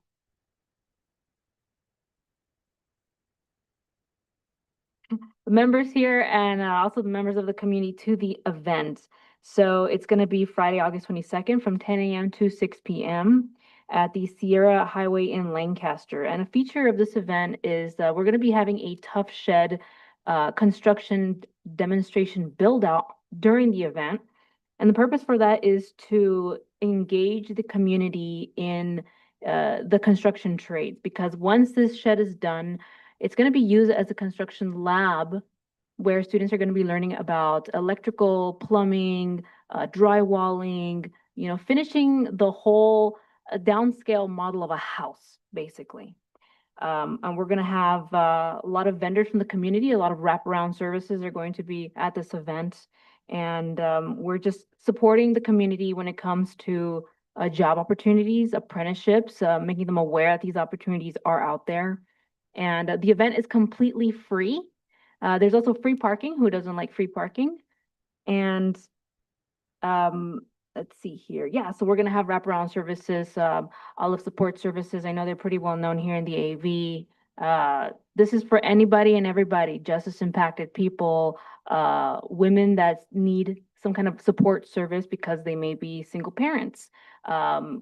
The members here and also the members of the community to the event. So it's going to be Friday, August 22nd from 10 a.m. to 6 p.m. at the Sierra Highway in Lancaster. And a feature of this event is we're going to be having a tough shed construction demonstration build out during the event. And the purpose for that is to engage the community in the construction trades, because once this shed is done, it's going to be used as a construction lab where students are going to be learning about electrical, plumbing, drywalling, finishing the whole downscale model of a house, basically. And we're going to have a lot of vendors from the community. A lot of wraparound services are going to be at this event. And we're just supporting the community when it comes to job opportunities, apprenticeships, making them aware that these opportunities are out there. And the event is completely free. There's also free parking. Who doesn't like free parking? And let's see here. Yeah, so we're going to have wraparound services, olive support services. I know they're pretty well known here in the AV. This is for anybody and everybody, justice impacted people, women that need some kind of support service because they may be single parents,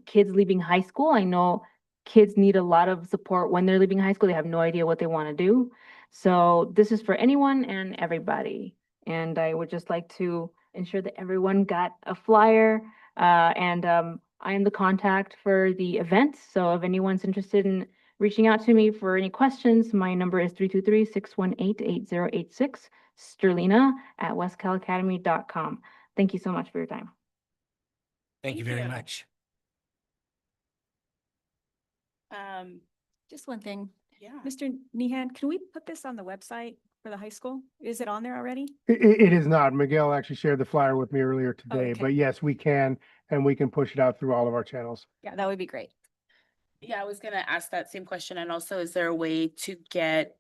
kids leaving high school. I know kids need a lot of support when they're leaving high school. They have no idea what they want to do. So this is for anyone and everybody. And I would just like to ensure that everyone got a flyer. And I am the contact for the event. So if anyone's interested in reaching out to me for any questions, my number is 323-618-8086, sterlina@westcalacademy.com. Thank you so much for your time. Thank you very much. Just one thing. Yeah. Mr. Nehan, can we put this on the website for the high school? Is it on there already? It is not. Miguel actually shared the flyer with me earlier today, okay. but yes, we can, and we can push it out through all of our channels. Yeah, that would be great. Yeah, I was gonna ask that same question. And also, is there a way to get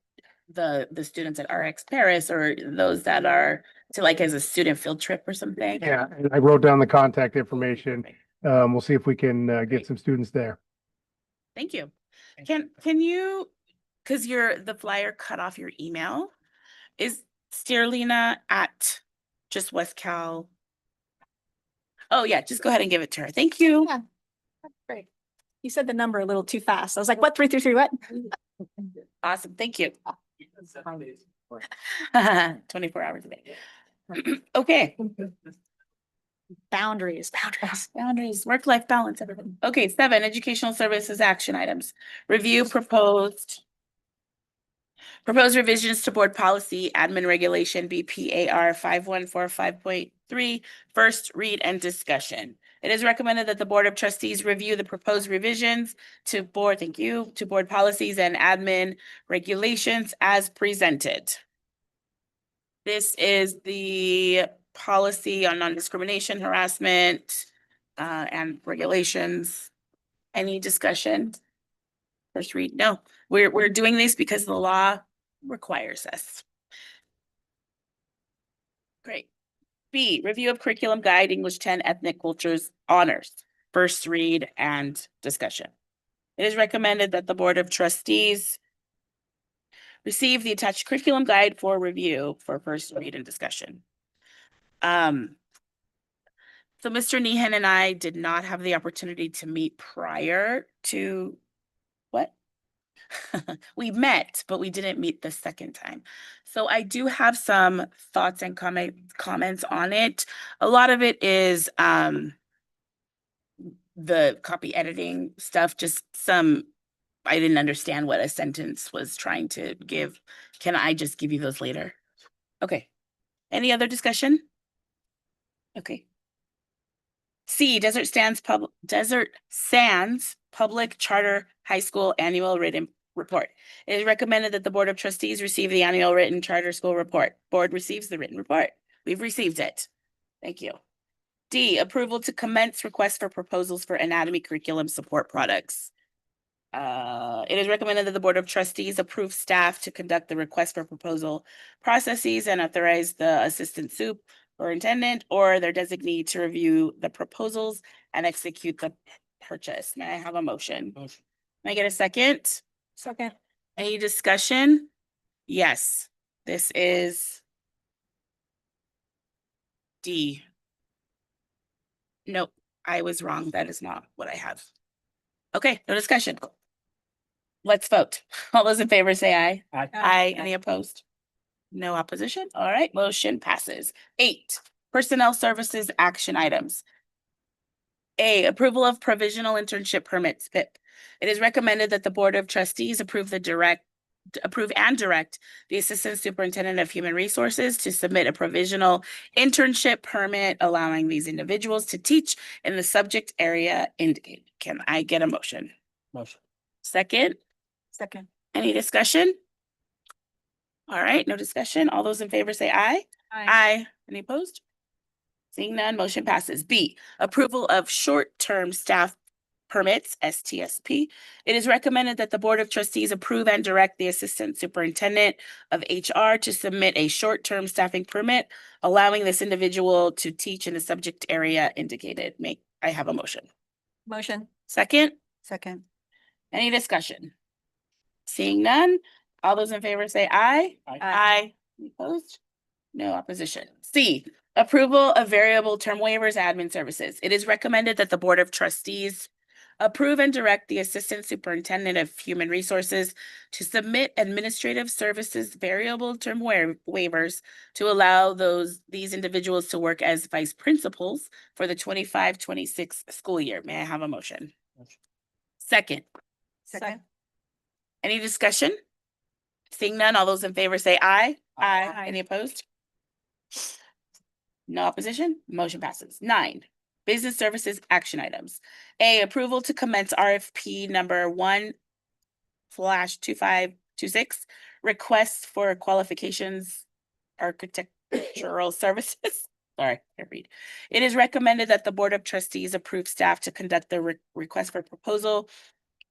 the students at RX Paris or those that are to like as a student field trip or something? Yeah, and I wrote down the contact information. We'll see if we can get Great. some students there. Thank you. Can you, because the flyer cut off your email, is Sterlina at just West Cal? Oh yeah, just go ahead and give it to her. Thank you. Yeah. Great. You said the number a little too fast. I was like, what, 333, what? Awesome, thank you. 24 hours a day. Okay. Boundaries. Boundaries, work-life balance, everything. Okay, 7, educational services action items. Review proposed revisions to board policy, admin regulation, BPAR 5145.3, first read and discussion. It is recommended that the Board of Trustees review the proposed revisions to board policies and admin regulations as presented. This is the policy on non-discrimination, harassment, and regulations. Any discussion? First read, no. We're doing this because the law requires us. Great. B, review of curriculum guide, English 10, ethnic cultures, honors, first read and discussion. It is recommended that the Board of Trustees receive the attached curriculum guide for review for first read and discussion. So Mr. Nehan and I did not have the opportunity to meet prior to what? We met, but we didn't meet the second time. So I do have some thoughts and comments on it. A lot of it is the copy editing stuff, just some, I didn't understand what a sentence was trying to give. Can I just give you those later? Okay. Any other discussion? Okay. C, Desert Sands Public Charter High School Annual Written Report. It is recommended that the Board of Trustees receive the annual written charter school report. Board receives the written report. We've received it. Thank you. D, approval to commence requests for proposals for anatomy curriculum support products. It is recommended that the Board of Trustees approve staff to conduct the request for proposal processes and authorize the assistant superintendent or their designee to review the proposals and execute the purchase. May I have a motion? Motion. May I get a second? Second. Any discussion? Yes, this is D. Nope, I was wrong. That is not what I have. Okay, no discussion. Let's vote. All those in favor say aye. Aye. Aye. Any opposed? No opposition. All right, motion passes. 8, personnel services action items. A, approval of provisional internship permits, PIP. It is recommended that the Board of Trustees approve and direct the Assistant Superintendent of Human Resources to submit a provisional internship permit allowing these individuals to teach in the subject area indicated. Can I get a motion? Motion. Second? Second. Any discussion? All right, no discussion. All those in favor say aye. Aye. Any opposed? Seeing none, motion passes. B, approval of short-term staff permits, STSP. It is recommended that the Board of Trustees approve and direct the Assistant Superintendent of HR to submit a short-term staffing permit, allowing this individual to teach in the subject area indicated. May I have a motion? Motion. Second? Second. Any discussion? Seeing none, all those in favor say aye. Aye. Any opposed? No opposition. C, approval of variable term waivers, admin services. It is recommended that the Board of Trustees approve and direct the Assistant Superintendent of Human Resources to submit administrative services variable term waivers to allow these individuals to work as vice principals for the 25-26 school year. May I have a motion? Second. Second. Any discussion? Seeing none, all those in favor say aye. Aye. Any opposed? No opposition? Motion passes. 9, business services action items. A, approval to commence RFP number 1/2526, request for qualifications architectural services. Sorry, I can't read. It is recommended that the Board of Trustees approve staff to conduct the request for proposal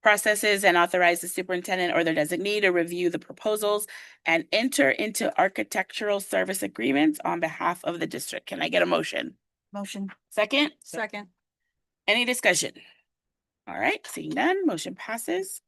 processes and authorize the superintendent or their designee to review the proposals and enter into architectural service agreements on behalf of the district. Can I get a motion? Motion. Second? Second. Any discussion? All right, seeing none, motion passes.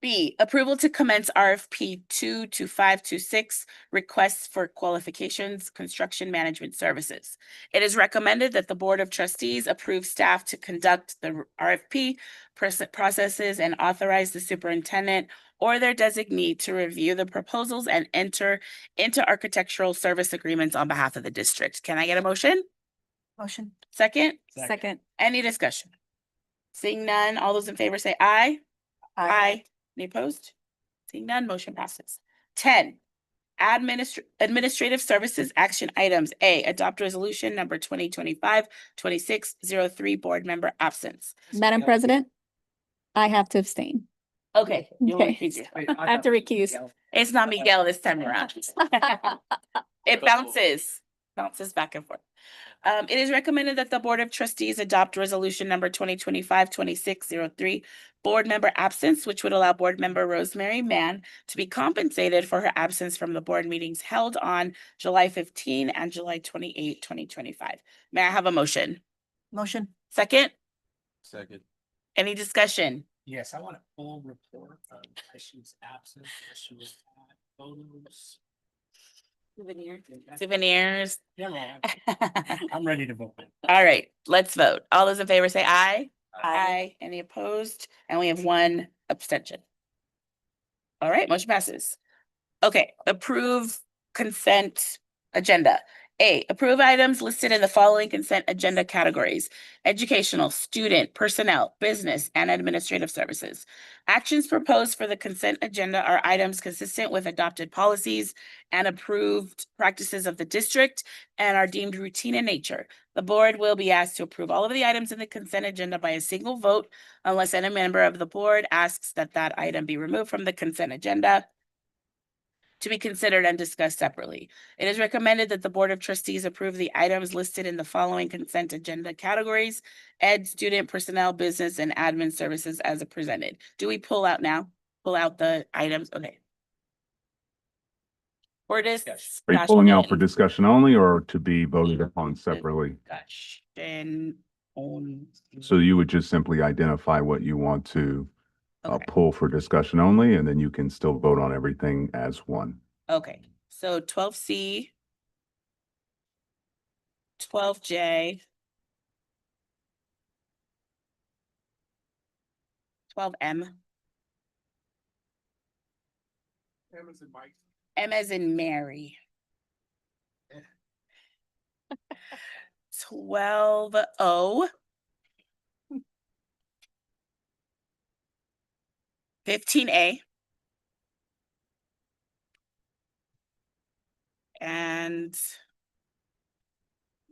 B, approval to commence RFP 2/2526, requests for qualifications, construction management services. It is recommended that the Board of Trustees approve staff to conduct the RFP processes and authorize the superintendent or their designee to review the proposals and enter into architectural service agreements on behalf of the district. Can I get a motion? Motion. Second? Second. Any discussion? Seeing none, all those in favor say aye. Aye. Any opposed? Seeing none, motion passes. 10, administrative services action items. A, adopt resolution number 2025-2603, board member absence. Madam President, I have to abstain. Okay. you want Okay. to- I have to recuse. It's not Miguel this time around. It bounces back and forth. It is recommended that the Board of Trustees adopt resolution number 2025-2603, board member absence, which would allow board member Rosemary Mann to be compensated for her absence from the board meetings held on July 15 and July 28, 2025. May I have a motion? Motion. Second, Second. any discussion? Yes, I want a full report of issues absent, issues at photos. Souvenirs. Yeah, I'm ready to vote. All right, let's vote. All those in favor say aye. Aye. Any opposed? And we have 1 abstention. All right, motion passes. Okay, approve consent agenda. A, approve items listed in the following consent agenda categories: educational, student, personnel, business, and administrative services. Actions proposed for the consent agenda are items consistent with adopted policies and approved practices of the district and are deemed routine in nature. The board will be asked to approve all of the items in the consent agenda by a single vote unless any member of the board asks that that item be removed from the consent agenda to be considered and discussed separately. It is recommended that the Board of Trustees approve the items listed in the following consent agenda categories: ed, student, personnel, business, and admin services as presented. Do we pull out now? Pull out the items? Okay. For this. Are you pulling out for discussion only or to be voted upon separately? Discussion only. So you would just simply identify what you want to Okay. pull for discussion only, and then you can still vote on everything as one. Okay, so 12C, 12J, 12M, M as in Mary. 12O, 15A, and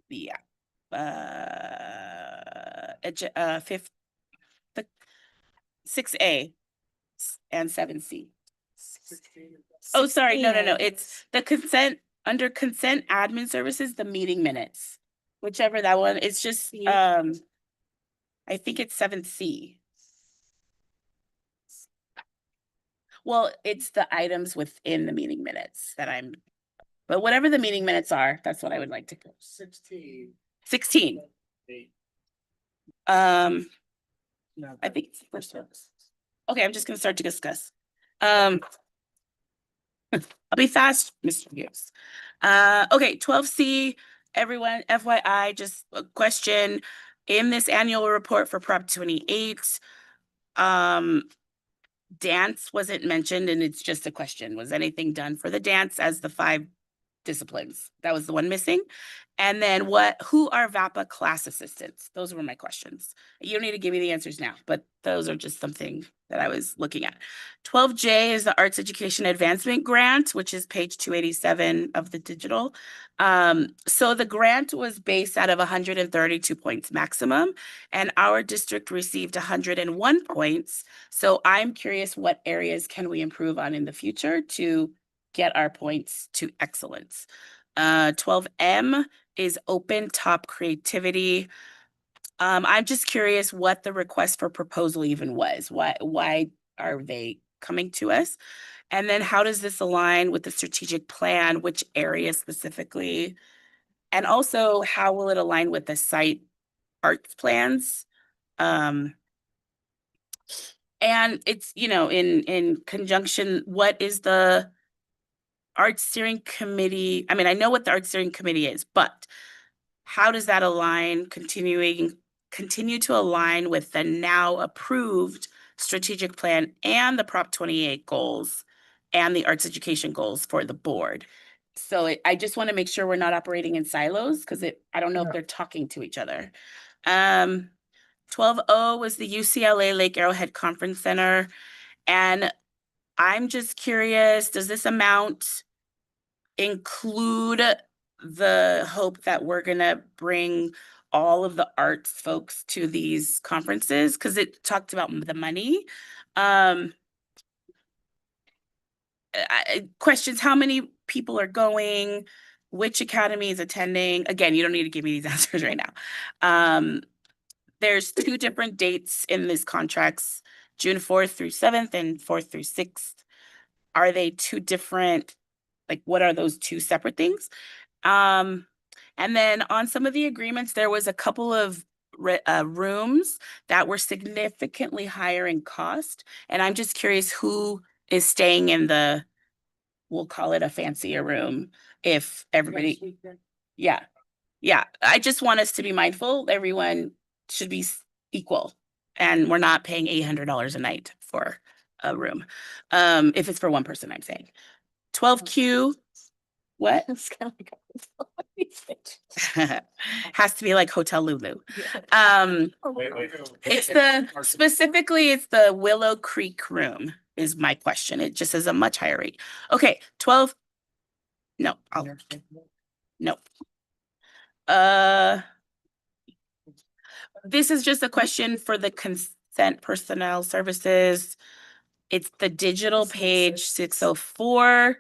yeah, fifth, 6A and 7C. Oh, sorry, no, it's the consent, under consent admin services, the meeting minutes. Whichever that one, it's just, I think it's 7C. Well, it's the items within the meeting minutes that but whatever the meeting minutes are, that's what I would like to go. 16. I think it's the first one. Okay, I'm just gonna start to discuss. I'll be fast, Mr. Hughes. Okay, 12C, everyone, FYI, just a question. in this annual report for Prop 28, dance wasn't mentioned, and it's just a question. Was anything done for the dance as the 5 disciplines? That was the one missing. And then who are VAPA class assistants? Those were my questions. You don't need to give me the answers now, but those are just something that I was looking at. 12J is the Arts Education Advancement Grant, which is page 287 of the digital. So the grant was based out of 132 points maximum, and our district received 101 points. So I'm curious, what areas can we improve on in the future to get our points to excellence? 12M is open top creativity. I'm just curious what the request for proposal even was. Why are they coming to us? And then how does this align with the strategic plan? Which area specifically? And also, how will it align with the site arts plans? And it's, in conjunction, what is the Art Steering Committee? I mean, I know what the Art Steering Committee is, but how does that continue to align with the now approved strategic plan and the Prop 28 goals and the arts education goals for the board? So I just want to make sure we're not operating in silos, because I don't know if they're talking to each other. 12O was the UCLA Lake Arrowhead Conference Center. And I'm just curious, does this amount include the hope that we're going to bring all of the arts folks to these conferences? Because it talked about the money. Questions, how many people are going? Which academy is attending? Again, you don't need to give me these answers right now. There's 2 different dates in these contracts, June 4th through 7th and 4th through 6th. Are they 2 different, what are those 2 separate things? And then on some of the agreements, there was a couple of rooms that were significantly higher in cost. And I'm just curious who is staying in we'll call it a fancier room, if everybody. Yeah. I just want us to be mindful. Everyone should be equal, and we're not paying $800 a night for a room. If it's for one person, I'm saying. 12Q, what? Has to be like Hotel Lulu. Specifically, it's the Willow Creek room is my question. It just is a much higher rate. Okay, 12. No. This is just a question for the consent personnel services. It's the digital page 604,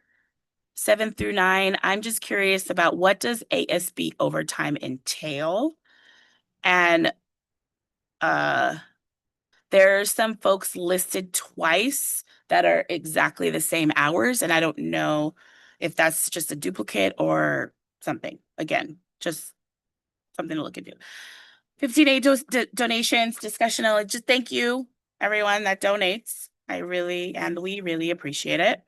7 through 9. I'm just curious about, what does ASB overtime entail? And there are some folks listed twice that are exactly the same hours, and I don't know if that's just a duplicate or something. Again, just something to look into. 15A donations, discussion. Just thank you, everyone that donates. We really appreciate it.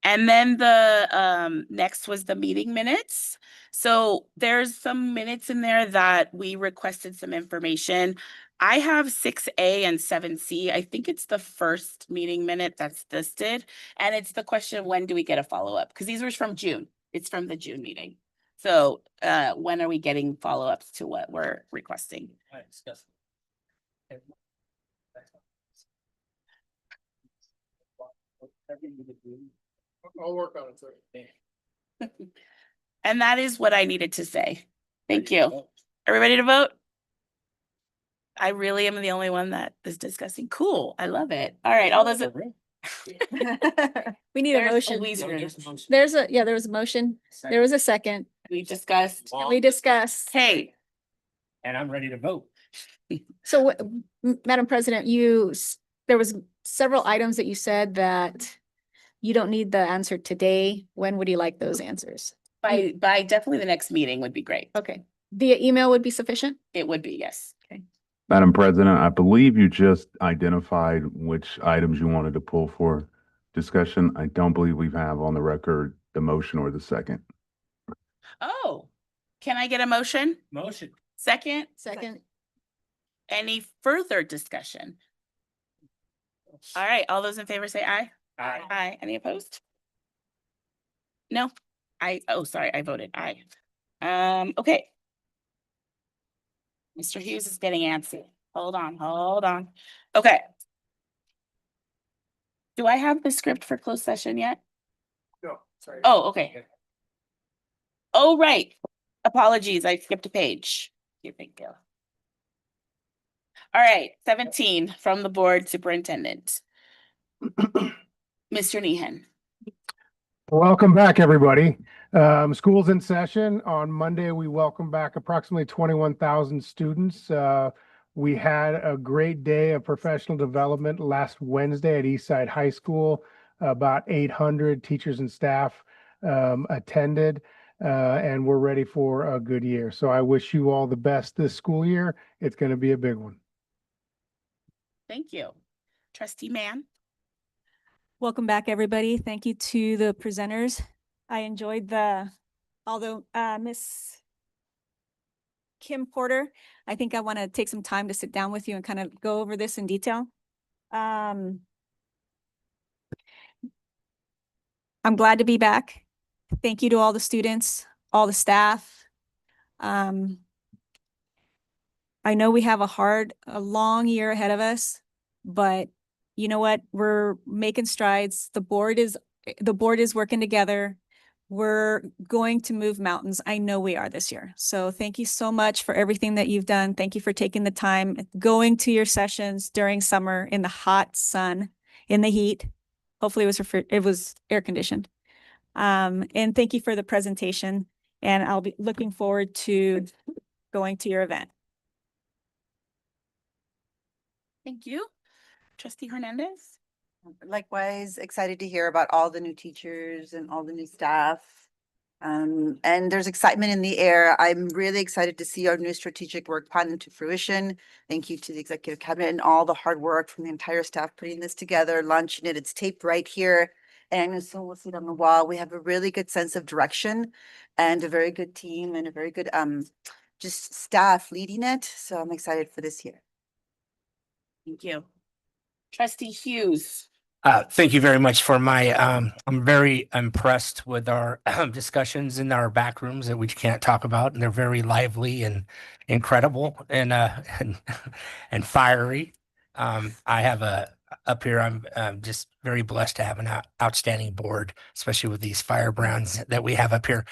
And then the next was the meeting minutes. So there's some minutes in there that we requested some information. I have 6A and 7C. I think it's the first meeting minute that's listed. And it's the question of, when do we get a follow-up? Because these were from June. It's from the June meeting. So when are we getting follow-ups to what we're requesting? I'll work on it, sir. And that is what I needed to say. Thank you. Are we ready to vote? I really am the only one that is discussing. Cool. I love it. All right. All those. We need a motion. There was a motion. There was a second. We discussed. Hey. And I'm ready to vote. So, Madam President, there was several items that you said that you don't need the answer today. When would you like those answers? By definitely the next meeting would be great. Okay. Via email would be sufficient? It would be, yes. Okay. Madam President, I believe you just identified which items you wanted to pull for discussion. I don't believe we have on the record the motion or the second. Oh, can I get a motion? Motion. Second, Second. any further discussion? All right, all those in favor say aye. Aye. Aye. Any opposed? No, sorry, I voted aye. Okay. Mr. Hughes is getting antsy. Hold on. Okay. Do I have the script for closed session yet? No, sorry. Oh, okay. Oh, right. Apologies, I skipped a page. Thank you. All right, 17 from the board superintendent. Mr. Nehan. Welcome back, everybody. School's in session. On Monday, we welcome back approximately 21,000 students. We had a great day of professional development last Wednesday at Eastside High School. About 800 teachers and staff attended, and we're ready for a good year. So I wish you all the best this school year. It's going to be a big one. Thank you. Trustee Mann. Welcome back, everybody. Thank you to the presenters. I enjoyed although Miss Kim Porter, I think I want to take some time to sit down with you and kind of go over this in detail. I'm glad to be back. Thank you to all the students, all the staff. I know we have a long year ahead of us, but you know what? We're making strides. The board is working together. We're going to move mountains. I know we are this year. So thank you so much for everything that you've done. Thank you for taking the time, going to your sessions during summer in the hot sun, in the heat. Hopefully it was air conditioned. And thank you for the presentation. And I'll be looking forward to going to your event. Thank you. Trustee Hernandez. Likewise, excited to hear about all the new teachers and all the new staff. And there's excitement in the air. I'm really excited to see our new strategic work plan into fruition. Thank you to the executive cabinet and all the hard work from the entire staff putting this together, launching it. It's taped right here. And so we'll see it on the wall. We have a really good sense of direction and a very good team and a very good just staff leading it. So I'm excited for this year. Thank you. Trustee Hughes. Thank you very much for my, I'm very impressed with our discussions in our back rooms that we can't talk about. And they're very lively and incredible and and fiery. I have up here, I'm just very blessed to have an outstanding board, especially with these firebrands that we have up here.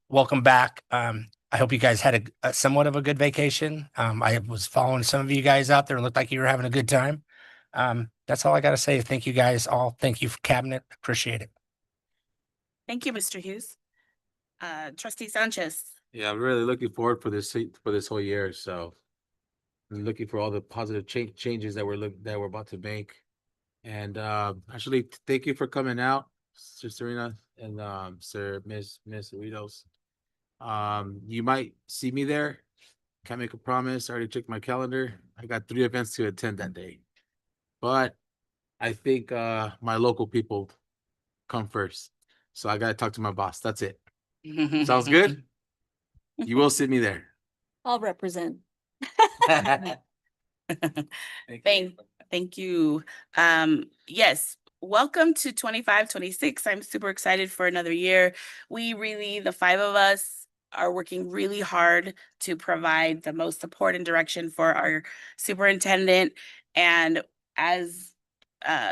Welcome back. I hope you guys had a somewhat of a good vacation. I was following some of you guys out there. It looked like you were having a good time. That's all I got to say. Thank you guys all. Thank you for cabinet. Appreciate it. Thank you, Mr. Hughes. Trustee Sanchez. Yeah, I'm really looking forward for this whole year. So I'm looking for all the positive changes that we're about to make. And actually, thank you for coming out, Sir Serena and Miss Ritos. You might see me there. Can't make a promise. I already checked my calendar. I got 3 events to attend that day. But I think my local people come first. So I gotta talk to my boss. That's it. Sounds good? You will see me there. I'll represent. Thank you. Yes, welcome to 25-26. I'm super excited for another year. The 5 of us are working really hard to provide the most support and direction for our superintendent. And as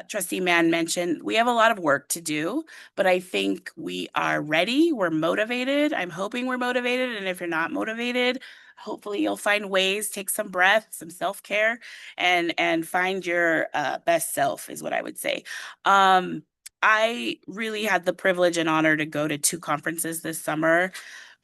Trustee Mann mentioned, we have a lot of work to do, but I think we are ready. We're motivated. I'm hoping we're motivated. And if you're not motivated, hopefully you'll find ways, take some breath, some self-care, and find your best self is what I would say. I really had the privilege and honor to go to 2 conferences this summer.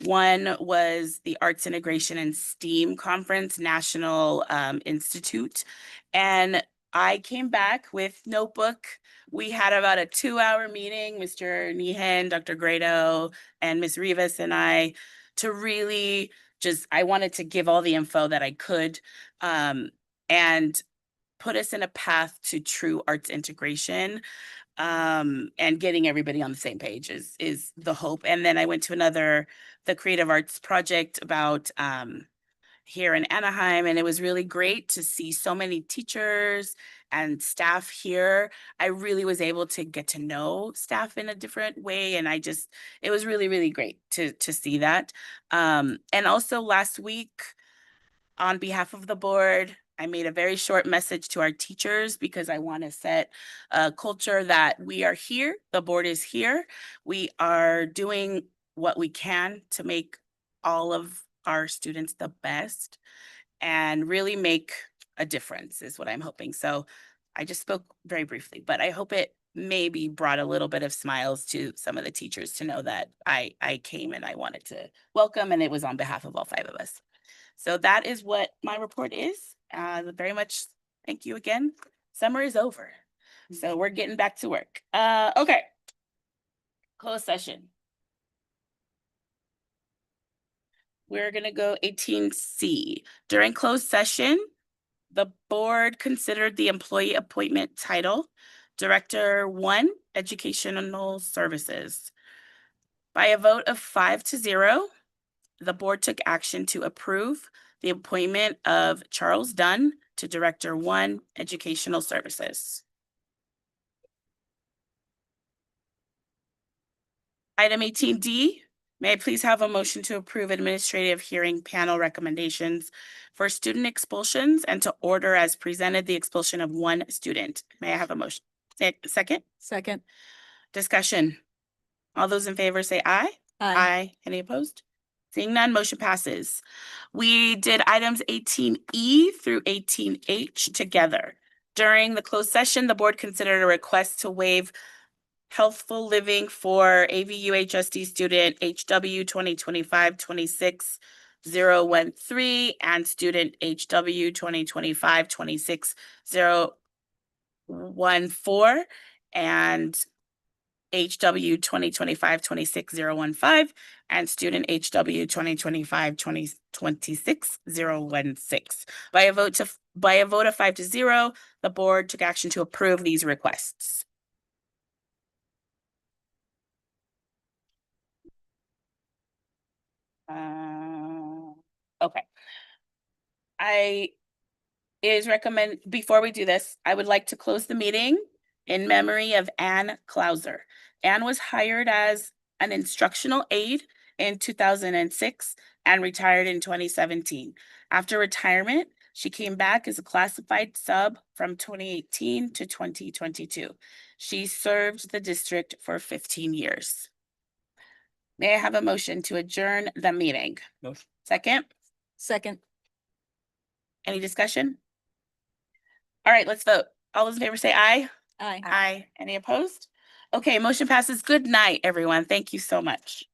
One was the Arts Integration and STEAM Conference, National Institute. And I came back with notebook. We had about a 2-hour meeting, Mr. Nehan, Dr. Grado, and Ms. Rivas and I, to really I wanted to give all the info that I could and put us in a path to true arts integration. And getting everybody on the same page is the hope. And then I went to the Creative Arts Project about here in Anaheim, and it was really great to see so many teachers and staff here. I really was able to get to know staff in a different way, and it was really, really great to see that. And also last week, on behalf of the board, I made a very short message to our teachers because I want to set a culture that we are here, the board is here. We are doing what we can to make all of our students the best and really make a difference is what I'm hoping. So I just spoke very briefly, but I hope it maybe brought a little bit of smiles to some of the teachers to know that I came and I wanted to welcome, and it was on behalf of all 5 of us. So that is what my report is. Very much thank you again. Summer is over, so we're getting back to work. Okay. Closed session. We're gonna go 18C. During closed session, the board considered the employee appointment title, Director 1, Educational Services. By a vote of 5-0, the board took action to approve the appointment of Charles Dunn to Director 1, Educational Services. Item 18D, may I please have a motion to approve administrative hearing panel recommendations for student expulsions and to order as presented the expulsion of 1 student. May I have a motion? Second? Second. Discussion. All those in favor say aye. Aye. Any opposed? Seeing none, motion passes. We did items 18E through 18H together. During the closed session, the board considered a request to waive healthful living for AVUHSD student HW 2025-26013 and student HW 2025-26014 and HW 2025-26015 and student HW 2025-26016. By a vote of 5-0, the board took action to approve these requests. Okay. Before we do this, I would like to close the meeting in memory of Ann Clauser. Ann was hired as an instructional aide in 2006 and retired in 2017. After retirement, she came back as a classified sub from 2018 to 2022. She served the district for 15 years. May I have a motion to adjourn the meeting? Motion. Second? Second. Any discussion? All right, let's vote. All those in favor say aye. Aye. Aye. Any opposed? Okay, motion passes. Good night, everyone. Thank you so much.